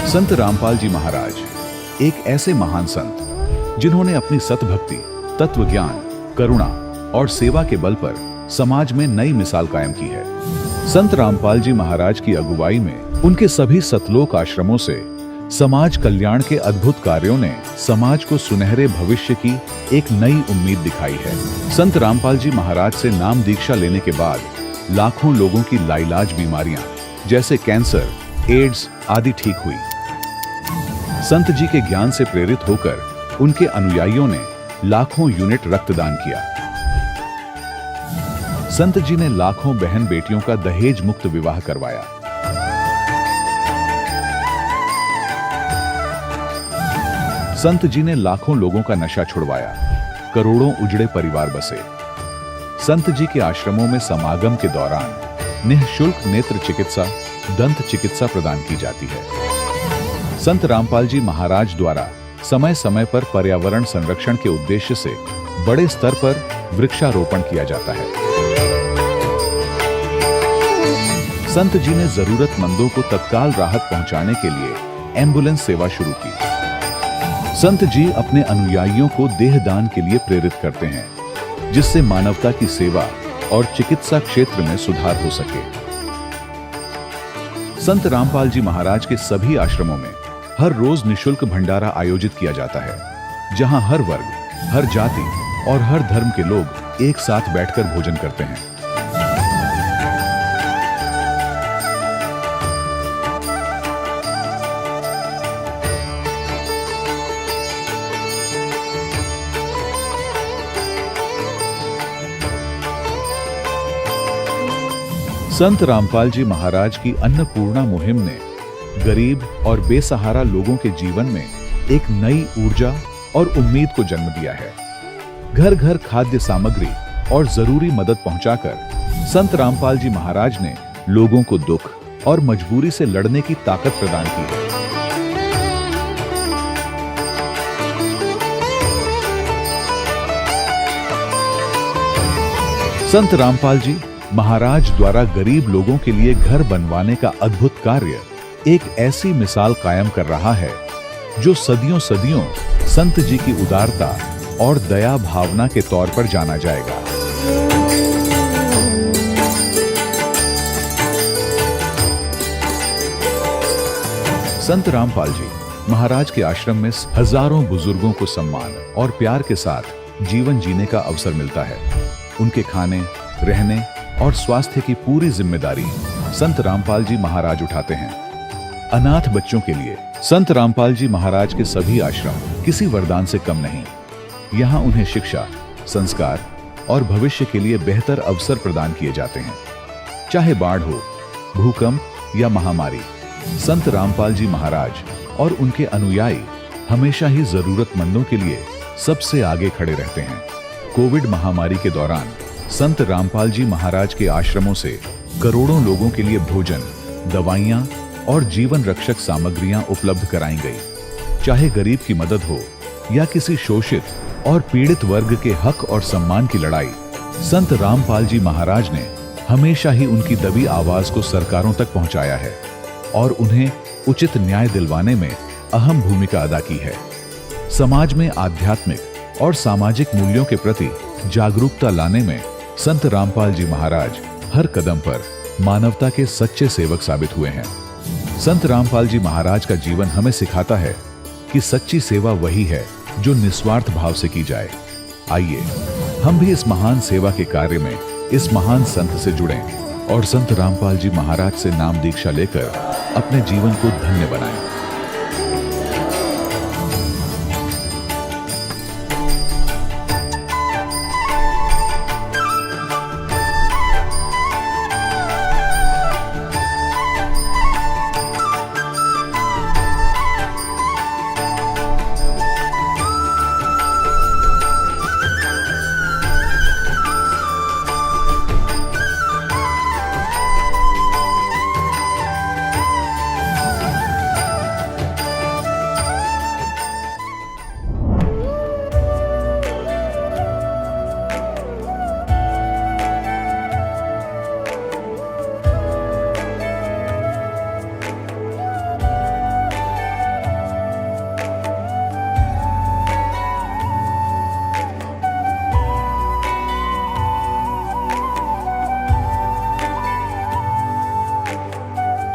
संत रामपाल जी महाराज एक ऐसे महान संत जिन्होंने अपनी सतभक्ति, तत्व ज्ञान, करुणा और सेवा के बल पर समाज में नई मिसाल कायम की है। संत रामपाल जी महाराज की अगुवाई में उनके सभी सतलोक आश्रमों से समाज कल्याण के अद्भुत कार्यों ने समाज को सुनहरे भविष्य की एक नई उम्मीद दिखाई है। संत रामपाल जी महाराज से नाम दीक्षा लेने के बाद लाखों लोगों की लाइलाज बीमारियां जैसे कैंसर, एड्स आदि ठीक हुई। संत जी के ज्ञान से प्रेरित होकर उनके अनुयायियों ने लाखों यूनिट रक्तदान किया। संत जी ने लाखों बहन बेटियों का दहेज मुक्त विवाह करवाया। संत जी ने लाखों लोगों का नशा छुड़वाया, करोड़ों उजड़े परिवार बसे। संत जी के आश्रमों में समागम के दौरान निःशुल्क नेत्र चिकित्सा, दंत चिकित्सा प्रदान की जाती है। संत रामपाल जी महाराज द्वारा समय समय पर पर्यावरण संरक्षण के उद्देश्य से बड़े स्तर पर वृक्षारोपण किया जाता है। संत जी ने जरूरतमंदों को तत्काल राहत पहुंचाने के लिए एम्बुलेंस सेवा शुरू की। संत जी अपने अनुयायियों को देहदान के लिए प्रेरित करते हैं, जिससे मानवता की सेवा और चिकित्सा क्षेत्र में सुधार हो सके। संत रामपाल जी महाराज के सभी आश्रमों में हर रोज निःशुल्क भंडारा आयोजित किया जाता है, जहां हर वर्ग, हर जाति और हर धर्म के लोग एक साथ बैठकर भोजन करते हैं। संत रामपाल जी महाराज की अन्नपूर्णा मुहिम ने गरीब और बेसहारा लोगों के जीवन में एक नई ऊर्जा और उम्मीद को जन्म दिया है। घर घर खाद्य सामग्री और जरूरी मदद पहुंचाकर संत रामपाल जी महाराज ने लोगों को दुख और मजबूरी से लड़ने की ताकत प्रदान की है। संत रामपाल जी महाराज द्वारा गरीब लोगों के लिए घर बनवाने का अद्भुत कार्य एक ऐसी मिसाल कायम कर रहा है जो सदियों सदियों संत जी की उदारता और दया भावना के तौर पर जाना जाएगा। संत रामपाल जी महाराज के आश्रम में हजारों बुजुर्गों को सम्मान और प्यार के साथ जीवन जीने का अवसर मिलता है। उनके खाने, रहने और स्वास्थ्य की पूरी जिम्मेदारी संत रामपाल जी महाराज उठाते हैं। अनाथ बच्चों के लिए संत रामपाल जी महाराज के सभी आश्रम किसी वरदान से कम नहीं। यहाँ उन्हें शिक्षा, संस्कार और भविष्य के लिए बेहतर अवसर प्रदान किए जाते हैं। चाहे बाढ़ हो, भूकंप या महामारी, संत रामपाल जी महाराज और उनके अनुयायी हमेशा ही जरूरतमंदों के लिए सबसे आगे खड़े रहते हैं। कोविड महामारी के दौरान संत रामपाल जी महाराज के आश्रमों से करोड़ों लोगों के लिए भोजन, दवाइयां और जीवन रक्षक सामग्रियां उपलब्ध कराई गई। चाहे गरीब की मदद हो या किसी शोषित और पीड़ित वर्ग के हक और सम्मान की लड़ाई, संत रामपाल जी महाराज ने हमेशा ही उनकी दबी आवाज को सरकारों तक पहुंचाया है और उन्हें उचित न्याय दिलवाने में अहम भूमिका अदा की है। समाज में आध्यात्मिक और सामाजिक मूल्यों के प्रति जागरूकता लाने में संत रामपाल जी महाराज हर कदम पर मानवता के सच्चे सेवक साबित हुए हैं। संत रामपाल जी महाराज का जीवन हमें सिखाता है कि सच्ची सेवा वही है जो निस्वार्थ भाव से की जाए। आइए हम भी इस महान सेवा के कार्य में इस महान संत से जुड़ें और संत रामपाल जी महाराज से नाम दीक्षा लेकर अपने जीवन को धन्य बनाएं।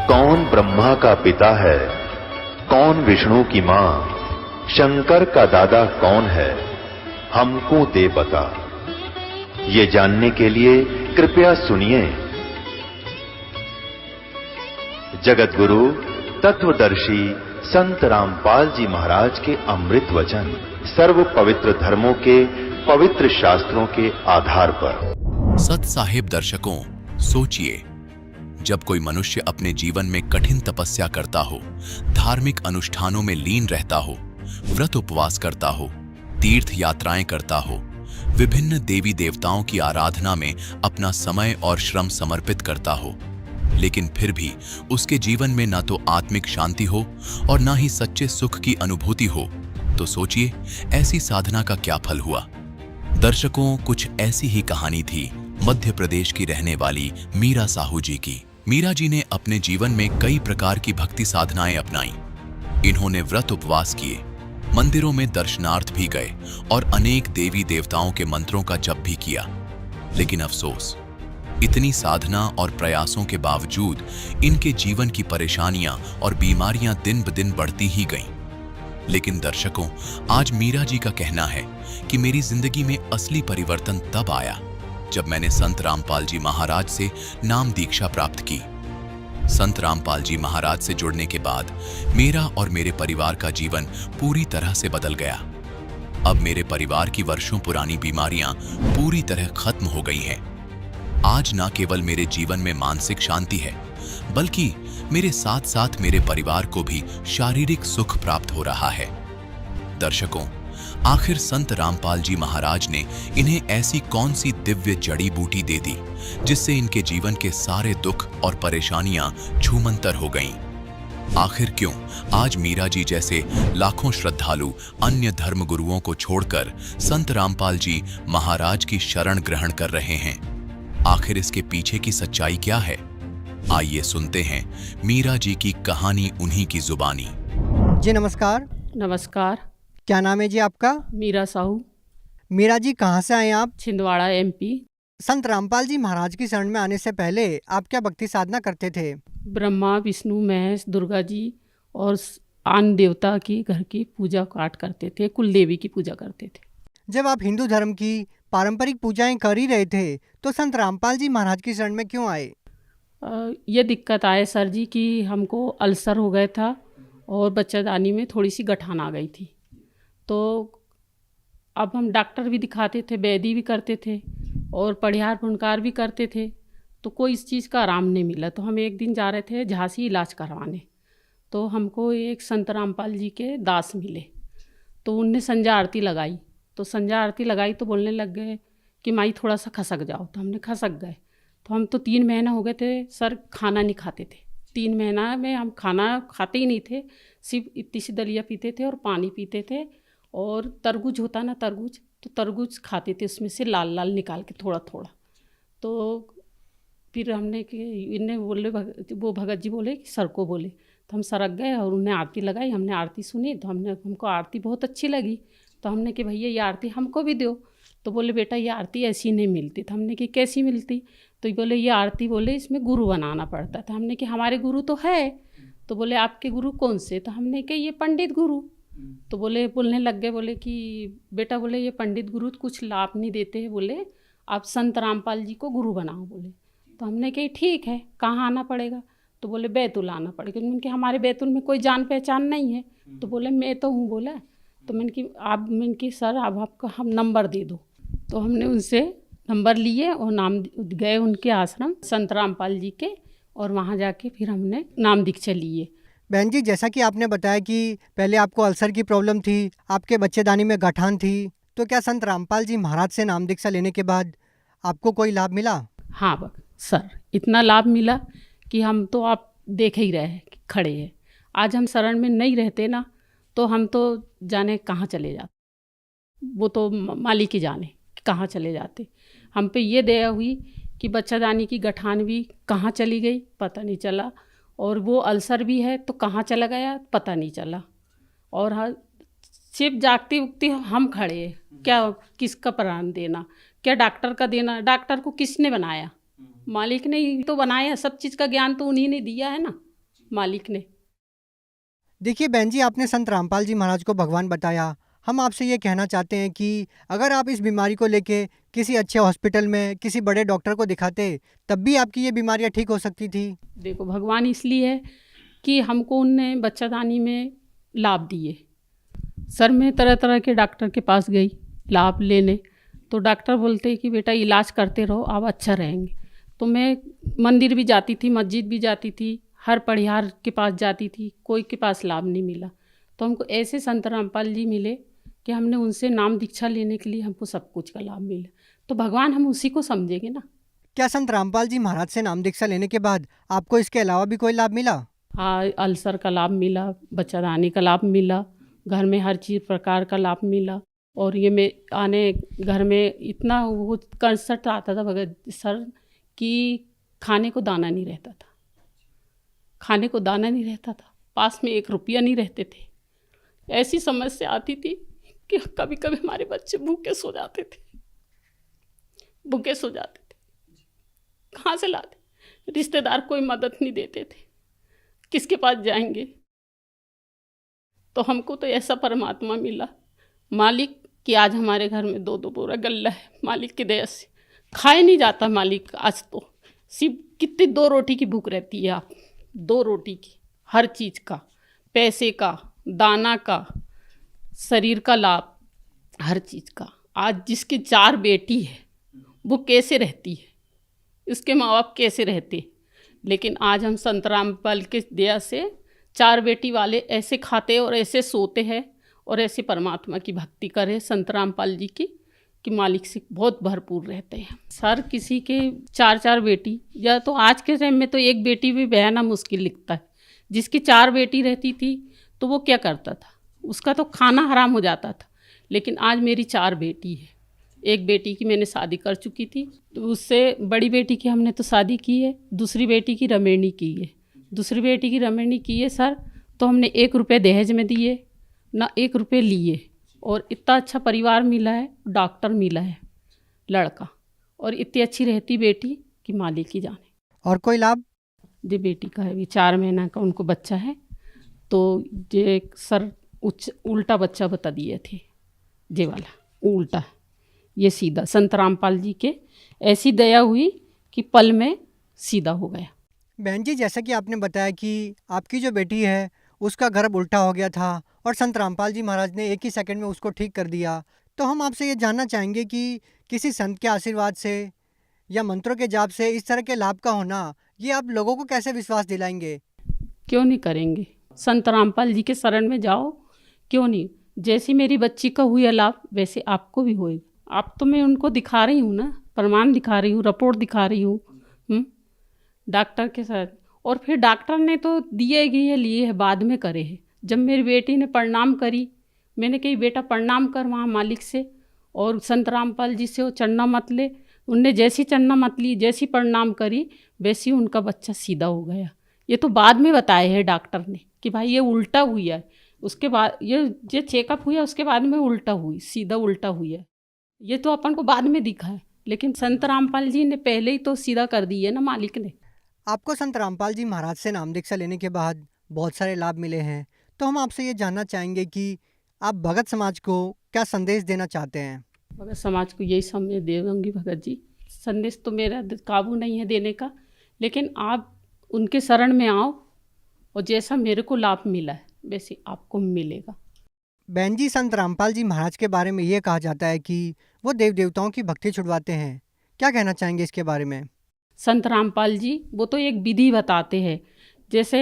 कौन ब्रह्मा का पिता है, कौन विष्णु की मां, शंकर का दादा कौन है, हमको दे बता। ये जानने के लिए कृपया सुनिए। जगत गुरु तत्वदर्शी संत रामपाल जी महाराज के अमृत वचन सर्व पवित्र धर्मों के पवित्र शास्त्रों के आधार पर। सत साहिब दर्शकों, सोचिए, जब कोई मनुष्य अपने जीवन में कठिन तपस्या करता हो, धार्मिक अनुष्ठानों में लीन रहता हो, व्रत उपवास करता हो, तीर्थ यात्राएं करता हो, विभिन्न देवी देवताओं की आराधना में अपना समय और श्रम समर्पित करता हो, लेकिन फिर भी उसके जीवन में ना तो आत्मिक शांति हो और ना ही सच्चे सुख की अनुभूति हो, तो सोचिए ऐसी साधना का क्या फल हुआ। दर्शकों, कुछ ऐसी ही कहानी थी मध्य प्रदेश की रहने वाली मीरा साहू जी की। मीरा जी ने अपने जीवन में कई प्रकार की भक्ति साधनाएं अपनाई। इन्होंने व्रत उपवास किए, मंदिरों में दर्शनार्थ भी गए और अनेक देवी देवताओं के मंत्रों का जप भी किया। लेकिन अफसोस, इतनी साधना और प्रयासों के बावजूद इनके जीवन की परेशानियां और बीमारियां दिन ब दिन बढ़ती ही गईं। लेकिन दर्शकों, आज मीरा जी का कहना है कि मेरी जिंदगी में असली परिवर्तन तब आया जब मैंने संत रामपाल जी महाराज से नाम दीक्षा प्राप्त की। संत रामपाल जी महाराज से जुड़ने के बाद मेरा और मेरे परिवार का जीवन पूरी तरह से बदल गया। अब मेरे परिवार की वर्षों पुरानी बीमारियां पूरी तरह खत्म हो गई हैं। आज न केवल मेरे जीवन में मानसिक शांति है, बल्कि मेरे साथ साथ मेरे परिवार को भी शारीरिक सुख प्राप्त हो रहा है। दर्शकों, आखिर संत रामपाल जी महाराज ने इन्हें ऐसी कौन सी दिव्य जड़ी बूटी दे दी जिससे इनके जीवन के सारे दुख और परेशानियां छूमंतर हो गईं? आखिर क्यों आज मीरा जी जैसे लाखों श्रद्धालु अन्य धर्म गुरुओं को छोड़कर संत रामपाल जी महाराज की शरण ग्रहण कर रहे हैं? आखिर इसके पीछे की सच्चाई क्या है? आइए सुनते हैं मीरा जी की कहानी उन्हीं की जुबानी। जी नमस्कार। नमस्कार। क्या नाम है जी आपका? मीरा साहू। मीरा जी, कहाँ से आए आप? छिंदवाड़ा MP। संत रामपाल जी महाराज की शरण में आने से पहले आप क्या भक्ति साधना करते थे? ब्रह्मा विष्णु महेश दुर्गा जी और आन देवता की घर की पूजा पाठ करते थे, कुल देवी की पूजा करते थे। जब आप हिंदू धर्म की पारंपरिक पूजाएं कर ही रहे थे तो संत रामपाल जी महाराज की शरण में क्यों आए? ये दिक्कत आए सर जी कि हमको अल्सर हो गया था और बच्चादानी में थोड़ी सी गठान आ गई थी। तो अब हम डॉक्टर भी दिखाते थे, वैद्य भी करते थे और परिहार पुनकार भी करते थे, तो कोई इस चीज़ का आराम नहीं मिला। तो हम एक दिन जा रहे थे झांसी इलाज करवाने, तो हमको एक संत रामपाल जी के दास मिले, तो उनने संध्या आरती लगाई। तो संध्या आरती लगाई तो बोलने लग गए कि माई थोड़ा सा खसक जाओ। तो हमने खसक गए। तो हम तो 3 महीना हो गए थे सर, खाना नहीं खाते थे। 3 महीना में हम खाना खाते ही नहीं थे, सिर्फ इतनी सी दलिया पीते थे और पानी पीते थे। और तरबूज होता ना, तरबूज, तो तरबूज खाते थे, उसमें से लाल लाल निकाल के थोड़ा थोड़ा। तो फिर हमने कि इन्हें बोले, वो भगत जी बोले कि सर को बोले, तो हम सरक गए और उन्हें आरती लगाई। हमने आरती सुनी तो हमको आरती बहुत अच्छी लगी। तो हमने कि भैया ये आरती हमको भी दो। तो बोले बेटा ये आरती ऐसी नहीं मिलती। तो हमने कि कैसी मिलती? तो बोले ये आरती, बोले इसमें गुरु बनाना पड़ता था। हमने कि हमारे गुरु तो है। तो बोले आपके गुरु कौन से? तो हमने कि ये पंडित गुरु। तो बोलने लग गए, बोले कि बेटा, बोले ये पंडित गुरु कुछ लाभ नहीं देते हैं, बोले आप संत रामपाल जी को गुरु बनाओ। बोले तो हमने कही ठीक है, कहाँ आना पड़ेगा? तो बोले बैतुल आना पड़ेगा। मैंने कि हमारे बैतुल में कोई जान पहचान नहीं है। तो बोले मैं तो हूँ। बोला तो मैंने कि सर अब आपका हम नंबर दे दो। तो हमने उनसे नंबर लिए और नाम गए उनके आश्रम संत रामपाल जी के, और वहाँ जाके फिर हमने नाम दीक्षा लिए। बहन जी, जैसा कि आपने बताया कि पहले आपको अल्सर की प्रॉब्लम थी, आपके बच्चेदानी में गठान थी, तो क्या संत रामपाल जी महाराज से नाम दीक्षा लेने के बाद आपको कोई लाभ मिला? हाँ सर, इतना लाभ मिला कि हम तो आप देख ही रहे खड़े हैं। आज हम शरण में नहीं रहते ना, तो हम तो जाने कहाँ चले जाते, वो तो मालिक ही जाने कहाँ चले जाते। हम पे ये दया हुई कि बच्चादानी की गठान भी कहाँ चली गई पता नहीं चला, और वो अल्सर भी है तो कहाँ चला गया पता नहीं चला। और हाँ, सिर्फ जागती उगती हम खड़े हैं, क्या किसका प्राण देना, क्या डॉक्टर का देना? डॉक्टर को किसने बनाया? मालिक ने ही तो बनाया। सब चीज़ का ज्ञान तो उन्हीं ने दिया है ना। मालिक ने। देखिए बहन जी, आपने संत रामपाल जी महाराज को भगवान बताया। हम आपसे ये कहना चाहते हैं कि अगर आप इस बीमारी को लेके किसी अच्छे हॉस्पिटल में किसी बड़े डॉक्टर को दिखाते, तब भी आपकी ये बीमारियां ठीक हो सकती थी। देखो, भगवान इसलिए है कि हमको उनने बच्चादानी में लाभ दिए। सर मैं तरह तरह के डॉक्टर के पास गई लाभ लेने, तो डॉक्टर बोलते कि बेटा इलाज करते रहो, आप अच्छा रहेंगे। तो मैं मंदिर भी जाती थी, मस्जिद भी जाती थी, हर पढ़ियार के पास जाती थी, कोई के पास लाभ नहीं मिला। तो हमको ऐसे संत रामपाल जी मिले कि हमने उनसे नाम दीक्षा लेने के लिए हमको सब कुछ का लाभ मिला। तो भगवान हम उसी को समझेंगे ना। क्या संत रामपाल जी महाराज से नाम दीक्षा लेने के बाद आपको इसके अलावा भी कोई लाभ मिला? हाँ, अल्सर का लाभ मिला, बच्चादानी का लाभ मिला, घर में हर चीज़ प्रकार का लाभ मिला। और ये मैं आने घर में इतना वो कंसर्ट आता था भगत सर कि खाने को दाना नहीं रहता था, खाने को दाना नहीं रहता था, पास में 1 रुपया नहीं रहते थे। ऐसी समस्या आती थी कि कभी कभी हमारे बच्चे भूखे सो जाते थे, भूखे सो जाते थे। कहाँ से लाते? रिश्तेदार कोई मदद नहीं देते थे, किसके पास जाएंगे? तो हमको तो ऐसा परमात्मा मिला मालिक कि आज हमारे घर में 2-2 बोरा गल्ला है, मालिक की दया से। खाए नहीं जाता मालिक, आज तो सिर्फ कितनी 2 रोटी की भूख रहती है आप, 2 रोटी की, हर चीज़ का, पैसे का, दाना का, शरीर का लाभ, हर चीज़ का। आज जिसकी 4 बेटी है वो कैसे रहती है, इसके माँ बाप कैसे रहते? लेकिन आज हम संत रामपाल के दया से 4 बेटी वाले ऐसे खाते और ऐसे सोते हैं और ऐसे परमात्मा की भक्ति करे संत रामपाल जी की कि मालिक से बहुत भरपूर रहते हैं। सर किसी के 4-4 बेटी, या तो आज के टाइम में तो 1 बेटी भी बयाना मुश्किल लिखता है। जिसकी 4 बेटी रहती थी तो वो क्या करता था, उसका तो खाना हराम हो जाता था। लेकिन आज मेरी 4 बेटी है। 1 बेटी की मैंने शादी कर चुकी थी, तो उससे बड़ी बेटी की हमने तो शादी की है, दूसरी बेटी की रमेणी की है। दूसरी बेटी की रमेणी की है सर, तो हमने 1 रुपये दहेज में दिए ना, 1 रुपये लिए। और इतना अच्छा परिवार मिला है, डॉक्टर मिला है लड़का, और इतनी अच्छी रहती बेटी कि मालिक ही जाने। और कोई लाभ? जी बेटी का है, 4 महीना का उनको बच्चा है। तो ये सर उल्टा बच्चा बता दिए थे, ये वाला उल्टा, ये सीधा। संत रामपाल जी के ऐसी दया हुई कि पल में सीधा हो गया। बहन जी, जैसा कि आपने बताया कि आपकी जो बेटी है उसका गर्भ उल्टा हो गया था और संत रामपाल जी महाराज ने 1 ही सेकंड में उसको ठीक कर दिया। तो हम आपसे ये जानना चाहेंगे कि किसी संत के आशीर्वाद से या मंत्रों के जाप से इस तरह के लाभ का होना, ये आप लोगों को कैसे विश्वास दिलाएंगे? क्यों नहीं करेंगे? संत रामपाल जी के शरण में जाओ, क्यों नहीं? जैसी मेरी बच्ची का हुआ लाभ वैसे आपको भी होएगा। आप तो मैं उनको दिखा रही हूँ ना, प्रमाण दिखा रही हूँ, रिपोर्ट दिखा रही हूँ डॉक्टर के साथ। और फिर डॉक्टर ने तो दिए गए लिए है, बाद में करे है। जब मेरी बेटी ने प्रणाम करी, मैंने कही बेटा प्रणाम कर वहाँ मालिक से और संत रामपाल जी से, वो चढ़ना मत ले। उनने जैसी चढ़ना मत ली, जैसी प्रणाम करी वैसी उनका बच्चा सीधा हो गया। ये तो बाद में बताए है डॉक्टर ने कि भाई ये उल्टा हुआ है। उसके बाद ये चेकअप हुआ, उसके बाद में उल्टा हुई, सीधा उल्टा हुआ है। ये तो अपन को बाद में दिखा है, लेकिन संत रामपाल जी ने पहले ही तो सीधा कर दी है ना मालिक ने। आपको संत रामपाल जी महाराज से नाम दीक्षा लेने के बाद बहुत सारे लाभ मिले हैं, तो हम आपसे ये जानना चाहेंगे कि आप भगत समाज को क्या संदेश देना चाहते हैं? भगत समाज को यही संदेश दे दूँगी भगत जी। संदेश तो मेरा काबू नहीं है देने का, लेकिन आप उनके शरण में आओ और जैसा मेरे को लाभ मिला है वैसे आपको मिलेगा। बहन जी, संत रामपाल जी महाराज के बारे में ये कहा जाता है कि वो देव देवताओं की भक्ति छुड़वाते हैं, क्या कहना चाहेंगे इसके बारे में? संत रामपाल जी वो तो एक विधि बताते हैं। जैसे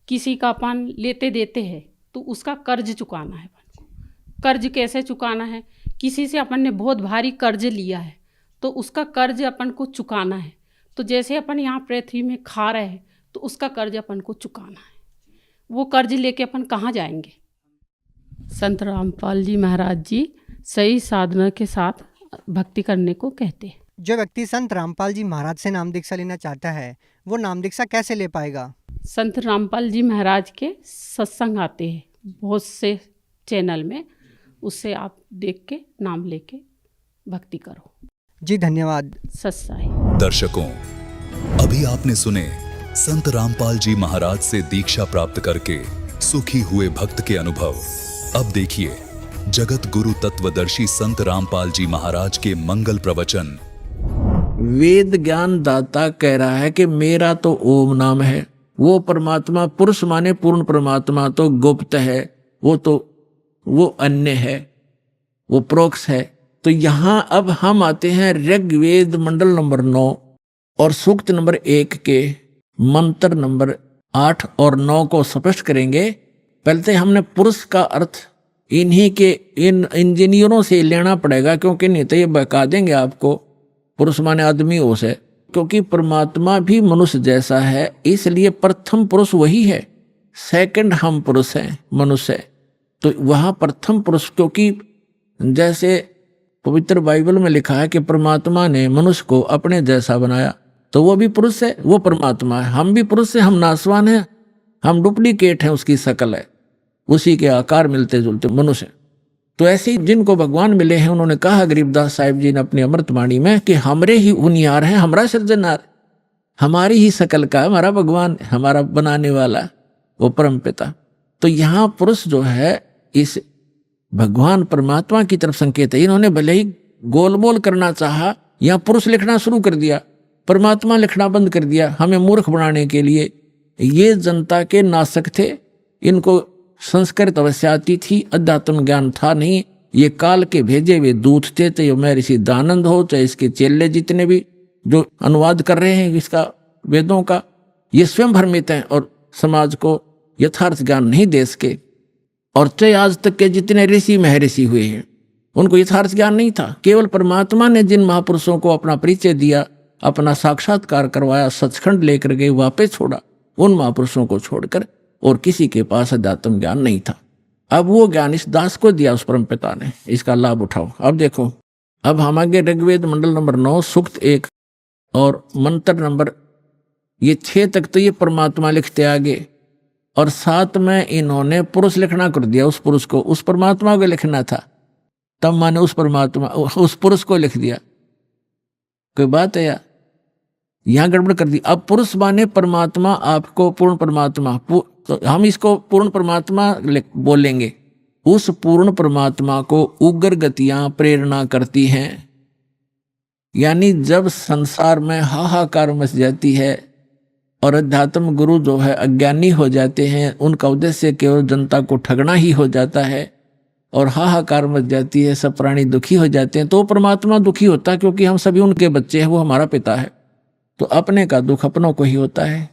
किसी का अपन लेते देते हैं तो उसका कर्ज चुकाना है अपन को। कर्ज कैसे चुकाना है? किसी से अपन ने बहुत भारी कर्ज लिया है तो उसका कर्ज अपन को चुकाना है। तो जैसे अपन यहाँ पृथ्वी में खा रहे हैं तो उसका कर्ज अपन को चुकाना है। वो कर्ज लेके अपन कहाँ जाएंगे? संत रामपाल जी महाराज जी सही साधना के साथ भक्ति करने को कहते हैं। जो व्यक्ति संत रामपाल जी महाराज से नाम दीक्षा लेना चाहता है वो नाम दीक्षा कैसे ले पाएगा? संत रामपाल जी महाराज के सत्संग आते हैं बहुत से चैनल में, उससे आप देख के नाम लेके भक्ति करो। जी धन्यवाद। सत्साई। दर्शकों, अभी आपने सुने संत रामपाल जी महाराज से दीक्षा प्राप्त करके सुखी हुए भक्त के अनुभव। अब देखिए जगत गुरु तत्वदर्शी संत रामपाल जी महाराज के मंगल प्रवचन। वेद ज्ञान दाता कह रहा है कि मेरा तो ओम नाम है। वो परमात्मा, पुरुष माने पूर्ण परमात्मा तो गुप्त है, वो अन्य है, वो प्रोक्ष है। तो यहां अब हम आते हैं ऋग्वेद मंडल नंबर 9 और सूक्त नंबर 1 के मंत्र नंबर 8 और 9 को स्पष्ट करेंगे। पहले तो हमने पुरुष का अर्थ इन्हीं के इन इंजीनियरों से लेना पड़ेगा, क्योंकि नहीं तो ये बहका देंगे आपको। पुरुष माने आदमी हो से, क्योंकि परमात्मा भी मनुष्य जैसा है, इसलिए प्रथम पुरुष वही है, सेकंड हम पुरुष हैं, मनुष्य है। तो वहाँ प्रथम पुरुष, क्योंकि जैसे पवित्र बाइबल में लिखा है कि परमात्मा ने मनुष्य को अपने जैसा बनाया, तो वो भी पुरुष है, वो परमात्मा है। हम भी पुरुष है, हम नासवान हैं, हम डुप्लीकेट हैं, उसकी शकल है, उसी के आकार मिलते जुलते मनुष्य। तो ऐसे ही जिनको भगवान मिले हैं, उन्होंने कहा गरीबदास साहिब जी ने अपनी अमृतवाणी में कि हमरे ही उनियार हैं, हमारा सृजनहार, हमारी ही शकल का हमारा भगवान, हमारा बनाने वाला वो परम पिता। तो यहाँ पुरुष जो है इस भगवान परमात्मा की तरफ संकेत है। इन्होंने भले ही गोलमोल करना चाहा, यहाँ पुरुष लिखना शुरू कर दिया, परमात्मा लिखना बंद कर दिया, हमें मूर्ख बनाने के लिए। ये जनता के नासक थे, इनको संस्कृत अवश्य आती थी, अध्यात्म ज्ञान था नहीं। ये काल के भेजे हुए दूत थे, चाहे मैं ऋषि दानंद हो, चाहे इसके चेले जितने भी जो अनुवाद कर रहे हैं इसका वेदों का, ये स्वयं भ्रमित हैं और समाज को यथार्थ ज्ञान नहीं दे सके। और चाहे आज तक के जितने ऋषि महर्षि हुए हैं, उनको यथार्थ ज्ञान नहीं था। केवल परमात्मा ने जिन महापुरुषों को अपना परिचय दिया, अपना साक्षात्कार करवाया, सचखंड लेकर गए, वापस छोड़ा, उन महापुरुषों को छोड़कर और किसी के पास अध्यात्म ज्ञान नहीं था। अब वो ज्ञान इस दास को दिया उस परम पिता ने, इसका लाभ उठाओ। अब देखो, अब हम आगे ऋग्वेद मंडल नंबर 9 सूक्त 1 और मंत्र नंबर ये 6 तक तो ये परमात्मा लिखते आगे, और 7 में इन्होंने पुरुष लिखना कर दिया। उस पुरुष को, उस परमात्मा को लिखना था, तब माने उस परमात्मा उस पुरुष को लिख दिया। कोई बात है या यहाँ गड़बड़ कर दी। अब पुरुष माने परमात्मा, आपको पूर्ण परमात्मा, तो हम इसको पूर्ण परमात्मा बोलेंगे। उस पूर्ण परमात्मा को उग्र गतियां प्रेरणा करती हैं। यानी जब संसार में हाहाकार मच जाती है और अध्यात्म गुरु जो है अज्ञानी हो जाते हैं, उनका उद्देश्य केवल जनता को ठगना ही हो जाता है, और हाहाकार मच जाती है, सब प्राणी दुखी हो जाते हैं, तो परमात्मा दुखी होता है, क्योंकि हम सभी उनके बच्चे हैं, वो हमारा पिता है। तो अपने का दुख अपनों को ही होता है।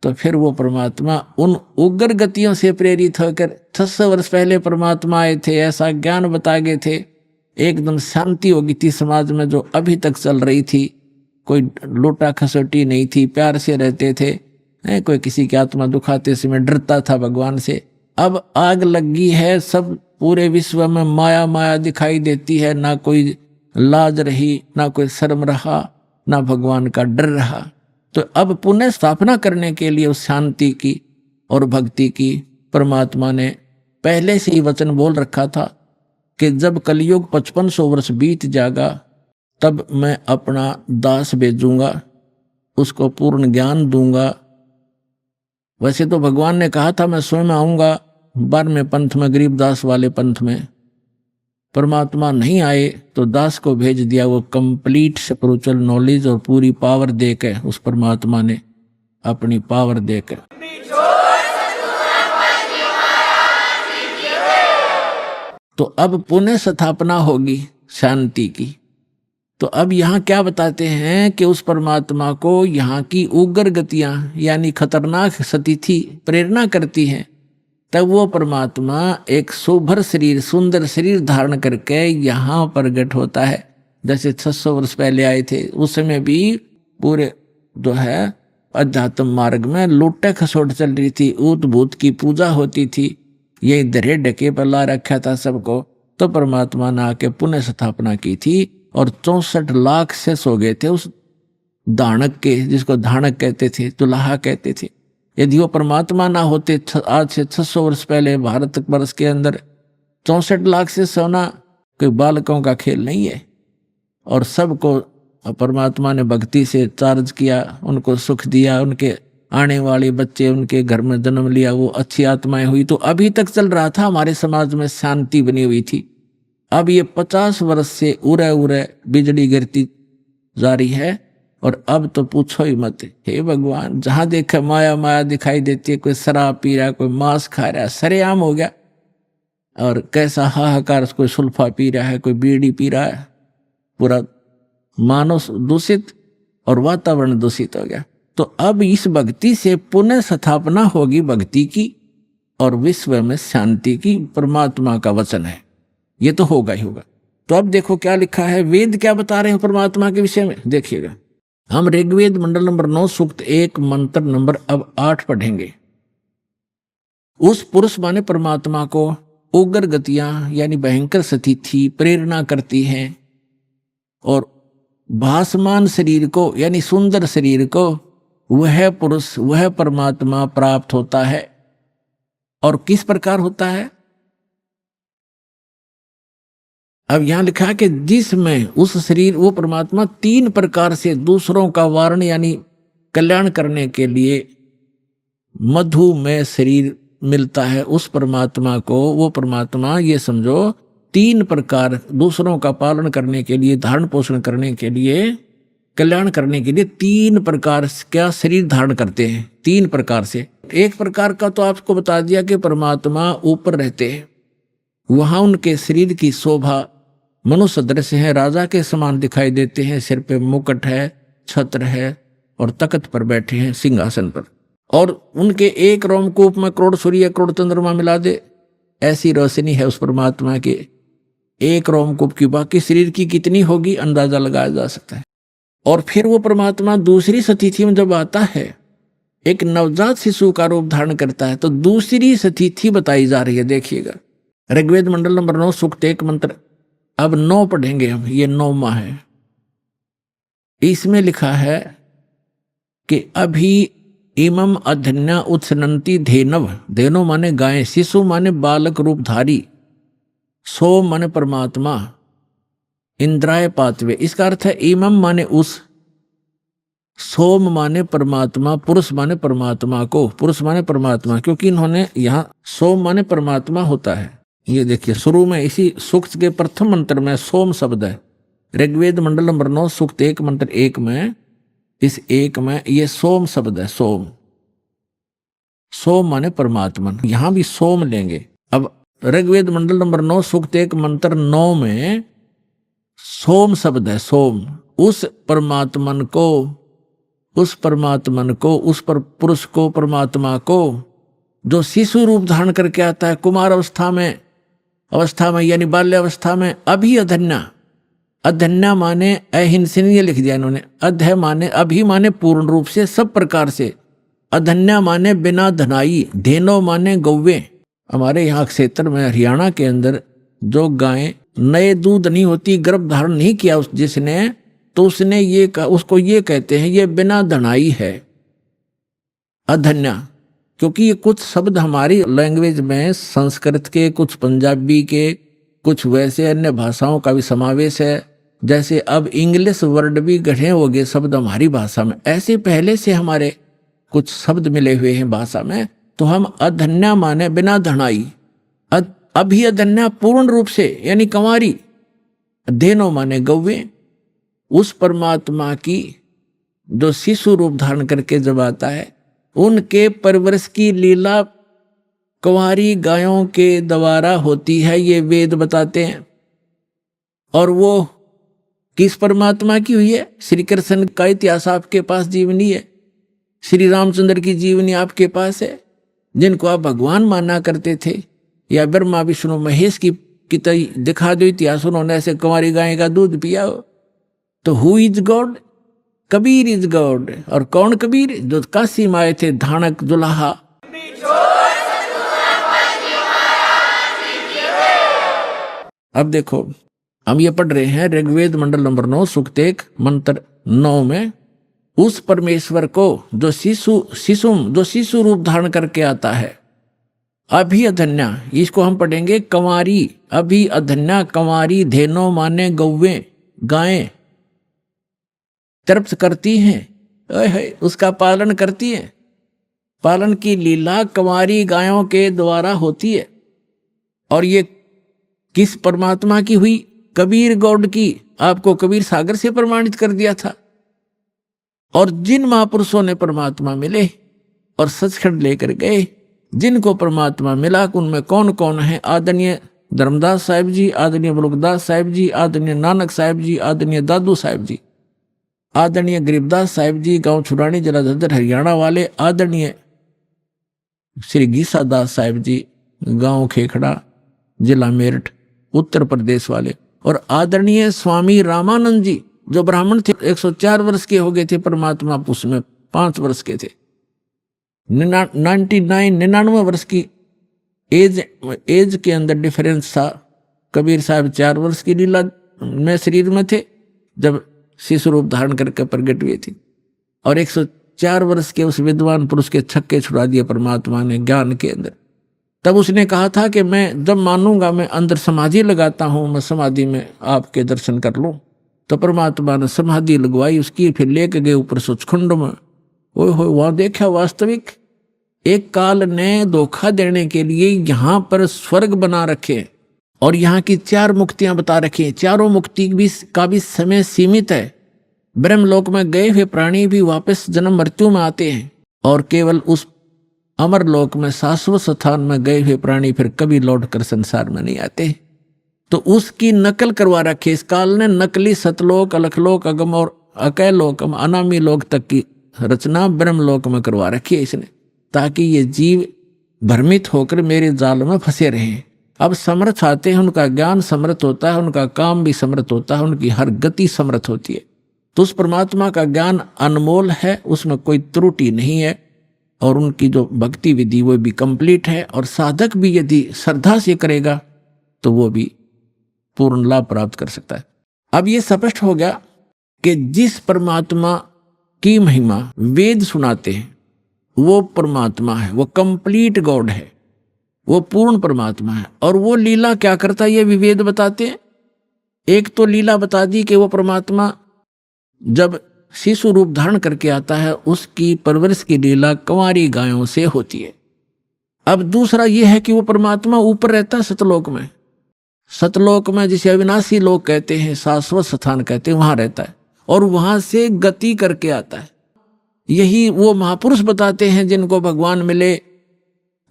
तो फिर वो परमात्मा उन उग्र गतियों से प्रेरित होकर 600 वर्ष पहले परमात्मा आए थे, ऐसा ज्ञान बता गए थे, एकदम शांति हो गई थी समाज में जो अभी तक चल रही थी। कोई लूटा खसोटी नहीं थी, प्यार से रहते थे, कोई किसी की आत्मा दुखाते से मैं डरता था भगवान से। अब आग लगी है, सब पूरे विश्व में माया माया दिखाई देती है, ना कोई लाज रही, ना कोई शर्म रहा, ना भगवान का डर रहा। तो अब पुनः स्थापना करने के लिए उस शांति की और भक्ति की परमात्मा ने पहले से ही वचन बोल रखा था कि जब कलयुग 5500 वर्ष बीत जाएगा, तब मैं अपना दास भेजूंगा, उसको पूर्ण ज्ञान दूंगा। वैसे तो भगवान ने कहा था मैं स्वयं आऊंगा 12वें पंथ में, गरीबदास वाले पंथ में। परमात्मा नहीं आए तो दास को भेज दिया, वो कंप्लीट स्पिरिचुअल नॉलेज और पूरी पावर देकर, उस परमात्मा ने अपनी पावर देकर। तो अब पुनः स्थापना होगी शांति की। तो अब यहाँ क्या बताते हैं कि उस परमात्मा को यहाँ की उग्र गतियां यानी खतरनाक स्थिति प्रेरणा करती हैं। तब वो परमात्मा एक सुभर शरीर, सुंदर शरीर धारण करके यहाँ प्रकट होता है। जैसे 600 वर्ष पहले आए थे, उस समय भी पूरे जो है अध्यात्म मार्ग में लूटे खसोट चल रही थी, ऊत भूत की पूजा होती थी, ये दरे ढके पर ला रखा था सबको। तो परमात्मा ने आके पुनः स्थापना की थी और 64 लाख से सो गए थे उस दानक के, जिसको धानक कहते थे, दुल्हा कहते थे। यदि वो परमात्मा ना होते, आज से 600 वर्ष पहले भारत वर्ष के अंदर 64 लाख से सोना कोई बालकों का खेल नहीं है। और सबको परमात्मा ने भक्ति से चार्ज किया, उनको सुख दिया, उनके आने वाले बच्चे उनके घर में जन्म लिया, वो अच्छी आत्माएं हुई। तो अभी तक चल रहा था, हमारे समाज में शांति बनी हुई थी। अब ये 50 वर्ष से उरे उरे बिजली गिरती जा रही है, और अब तो पूछो ही मत। हे भगवान, जहां देखे माया माया दिखाई देती है। कोई शराब पी रहा है, कोई मांस खा रहा है, सरेआम हो गया। और कैसा हाहाकार, कोई सुल्फा पी रहा है, कोई बीड़ी पी रहा है। पूरा मानव दूषित और वातावरण दूषित हो गया। तो अब इस भक्ति से पुनः स्थापना होगी भक्ति की, और विश्व में शांति की। परमात्मा का वचन है, ये तो होगा ही होगा। तो अब देखो क्या लिखा है, वेद क्या बता रहे हैं परमात्मा के विषय में, देखिएगा। हम ऋग्वेद मंडल नंबर 9 सूक्त 1 मंत्र नंबर अब 8 पढ़ेंगे। उस पुरुष माने परमात्मा को उग्र गतियां यानी भयंकर स्थिति प्रेरणा करती हैं, और भासमान शरीर को यानी सुंदर शरीर को वह पुरुष, वह परमात्मा प्राप्त होता है। और किस प्रकार होता है, अब यहां लिखा है कि जिसमें उस शरीर, वो परमात्मा 3 प्रकार से दूसरों का वारण यानी कल्याण करने के लिए मधुमेह शरीर मिलता है। उस परमात्मा को, वो परमात्मा ये समझो 3 प्रकार दूसरों का पालन करने के लिए, धारण पोषण करने के लिए, कल्याण करने के लिए 3 प्रकार क्या शरीर धारण करते हैं। 3 प्रकार से। एक प्रकार का तो आपको बता दिया कि परमात्मा ऊपर रहते हैं, वहां उनके शरीर की शोभा मनुष्य सदृश है, राजा के समान दिखाई देते हैं। सिर पे मुकुट है, छत्र है, और तख्त पर बैठे हैं सिंहासन पर। और उनके एक रोमकूप में करोड़ सूर्य करोड़ चंद्रमा मिला दे, ऐसी रोशनी है उस परमात्मा के एक रोमकूप की। बाकी शरीर की कितनी होगी अंदाजा लगाया जा सकता है। और फिर वो परमात्मा दूसरी स्थिति में जब आता है, एक नवजात शिशु का रूप धारण करता है, तो दूसरी स्थिति बताई जा रही है। देखिएगा, ऋग्वेद मंडल नंबर 9 सूक्त 1 मंत्र अब 9 पढ़ेंगे हम। ये 9वां है। इसमें लिखा है कि अभी इमम अधन्या उत्सनंती धेनव, धेनो माने गाय, शिशु माने बालक रूपधारी, सोम माने परमात्मा, इंद्राय पातवे। इसका अर्थ है इमम माने उस, सोम माने परमात्मा, पुरुष माने परमात्मा को, पुरुष माने परमात्मा, क्योंकि इन्होंने यहाँ सोम माने परमात्मा होता है। ये देखिए शुरू में इसी सूक्त के प्रथम मंत्र में सोम शब्द है। ऋग्वेद मंडल नंबर 9 सूक्त 1 मंत्र 1 में, इस 1 में ये सोम शब्द है। सोम, सोम माने परमात्मा, यहां भी सोम लेंगे। अब ऋग्वेद मंडल नंबर 9 सूक्त 1 मंत्र 9 में सोम शब्द है। सोम, उस परमात्मन को, उस परमात्मन को, उस पर पुरुष को, परमात्मा को, जो शिशु रूप धारण करके आता है कुमार अवस्था में यानी बाल्य अवस्था में। अभी अधन्या, अधन्या माने अहिंसनीय लिख दिया इन्होंने। अध्य माने अभी माने पूर्ण रूप से, सब प्रकार से। अधन्या माने बिना धनाई, धेनो माने गौवे। हमारे यहाँ क्षेत्र में हरियाणा के अंदर जो गायें नए दूध नहीं होती, गर्भ धारण नहीं किया जिसने, तो उसने ये उसको ये कहते हैं ये बिना धनाई है, अधन्या। क्योंकि ये कुछ शब्द हमारी लैंग्वेज में संस्कृत के, कुछ पंजाबी के, कुछ वैसे अन्य भाषाओं का भी समावेश है। जैसे अब इंग्लिश वर्ड भी गढ़े हो गए शब्द हमारी भाषा में, ऐसे पहले से हमारे कुछ शब्द मिले हुए हैं भाषा में। तो हम अधन्या माने बिना धनाई, अभी अधन्या पूर्ण रूप से यानी कंवारी, धेनो माने गौवे। उस परमात्मा की जो शिशु रूप धारण करके जब आता है, उनके परवरिश की लीला कुंवारी गायों के द्वारा होती है, ये वेद बताते हैं। और वो किस परमात्मा की हुई है? श्री कृष्ण का इतिहास आपके पास जीवनी है, श्री रामचंद्र की जीवनी आपके पास है, जिनको आप भगवान माना करते थे, या ब्रह्मा विष्णु महेश की दिखा दो इतिहास, उन्होंने ऐसे कुंवारी गाय का दूध पिया हो। तो who is God? Kabir is God. और कौन कबीर? जो काशी में आए थे, धानक दुल्हा। अब देखो हम ये पढ़ रहे हैं ऋग्वेद मंडल नंबर 9 सूक्त 1 मंत्र 9 में, उस परमेश्वर को जो शिशु रूप धारण करके आता है, अभी अधन्या, इसको हम पढ़ेंगे कंवारी, अभी अधन्या कंवारी, धेनो माने गौवे, गायें तृप्त करती हैं, उसका पालन करती हैं। पालन की लीला कंवारी गायों के द्वारा होती है। और ये किस परमात्मा की हुई? कबीर गौड़ की। आपको कबीर सागर से प्रमाणित कर दिया था। और जिन महापुरुषों ने परमात्मा मिले और सचखंड लेकर गए, जिनको परमात्मा मिला, उनमें कौन कौन है? आदरणीय धर्मदास साहिब जी, आदरणीय मुलुकदास साहिब जी, आदरणीय नानक साहिब जी, आदरणीय दादू साहिब जी, आदरणीय गरीबदास साहिब जी, गांव छुड़ानी, जिला झज्जर, हरियाणा वाले, आदरणीय श्री गीसा दास साहिब जी, गांव खेखड़ा, जिला मेरठ, उत्तर प्रदेश वाले, और आदरणीय स्वामी रामानंद जी जो ब्राह्मण थे, 104 वर्ष के हो गए थे, परमात्मा उसमें 5 वर्ष के थे। 99 वर्ष की एज के अंदर डिफरेंस था। कबीर साहब 4 वर्ष की लीला में शरीर में थे जब शिशु रूप धारण करके प्रकट हुए थे, और 104 वर्ष के उस विद्वान पुरुष के छक्के छुड़ा दिए परमात्मा ने ज्ञान के अंदर। तब उसने कहा था कि मैं जब मानूंगा, मैं अंदर समाधि लगाता हूं, मैं समाधि में आपके दर्शन कर लूं। तो परमात्मा ने समाधि लगवाई उसकी, फिर लेके गए ऊपर सचखंड में। ओए हो, वहां देखा वास्तविक एक काल ने धोखा देने के लिए यहाँ पर स्वर्ग बना रखे और यहाँ की 4 मुक्तियां बता रखी हैं। चारों मुक्ति का भी समय सीमित है। ब्रह्मलोक में गए हुए प्राणी भी वापस जन्म मृत्यु में आते हैं, और केवल उस अमर लोक में शाश्वत स्थान में गए हुए प्राणी फिर कभी लौट कर संसार में नहीं आते। तो उसकी नकल करवा रखी इस काल ने। नकली सतलोक, अलखलोक, अगम और अकैलोक, अनामी लोक तक की रचना ब्रह्मलोक में करवा रखी है इसने, ताकि ये जीव भ्रमित होकर मेरे जाल में फंसे रहे। अब समर्थ आते हैं, उनका ज्ञान समर्थ होता है, उनका काम भी समर्थ होता है, उनकी हर गति समर्थ होती है। तो उस परमात्मा का ज्ञान अनमोल है, उसमें कोई त्रुटि नहीं है, और उनकी जो भक्ति विधि वो भी कंप्लीट है। और साधक भी यदि श्रद्धा से करेगा तो वो भी पूर्ण लाभ प्राप्त कर सकता है। अब ये स्पष्ट हो गया कि जिस परमात्मा की महिमा वेद सुनाते हैं वो परमात्मा है, वो कंप्लीट गॉड है, वो पूर्ण परमात्मा है। और वो लीला क्या करता है ये भी वेद बताते हैं। एक तो लीला बता दी कि वो परमात्मा जब शिशु रूप धारण करके आता है उसकी परवरिश की लीला कंवारी गायों से होती है। अब दूसरा ये है कि वो परमात्मा ऊपर रहता है सतलोक में। सतलोक में जिसे अविनाशी लोक कहते हैं, शाश्वत स्थान कहते हैं, वहां रहता है और वहां से गति करके आता है। यही वो महापुरुष बताते हैं जिनको भगवान मिले।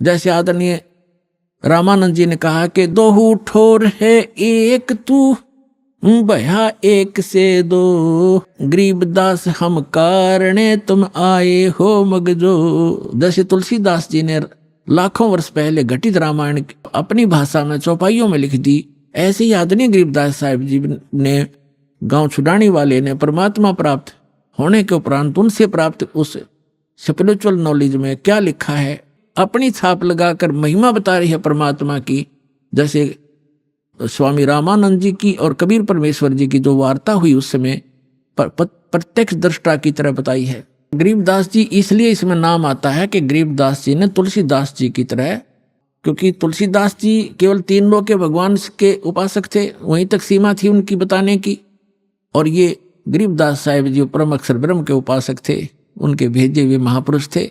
जैसे आदरणीय रामानंद जी ने कहा कि दोहू ठोर है एक तू, भया एक से दो, गरीबदास हम कारणे तुम आए हो मगजो। जैसे तुलसीदास जी ने लाखों वर्ष पहले घटित रामायण अपनी भाषा में चौपाइयों में लिख दी, ऐसे ही आदरणीय गरीबदास साहिब जी ने, गांव छुड़ानी वाले ने परमात्मा प्राप्त होने के उपरांत उनसे प्राप्त उस स्पिरिचुअल नॉलेज में क्या लिखा है अपनी छाप लगाकर महिमा बता रही है परमात्मा की। जैसे स्वामी रामानंद जी की और कबीर परमेश्वर जी की जो वार्ता हुई उस समय प्रत्यक्ष दृष्टा की तरह बताई है। गरीबदास जी इसलिए इसमें नाम आता है कि गरीबदास जी ने तुलसीदास जी की तरह, क्योंकि तुलसीदास जी केवल 3 लोक के भगवान के उपासक थे, वहीं तक सीमा थी उनकी बताने की, और ये गरीबदास साहिब जी परम अक्षर ब्रह्म के उपासक थे, उनके भेजे हुए महापुरुष थे,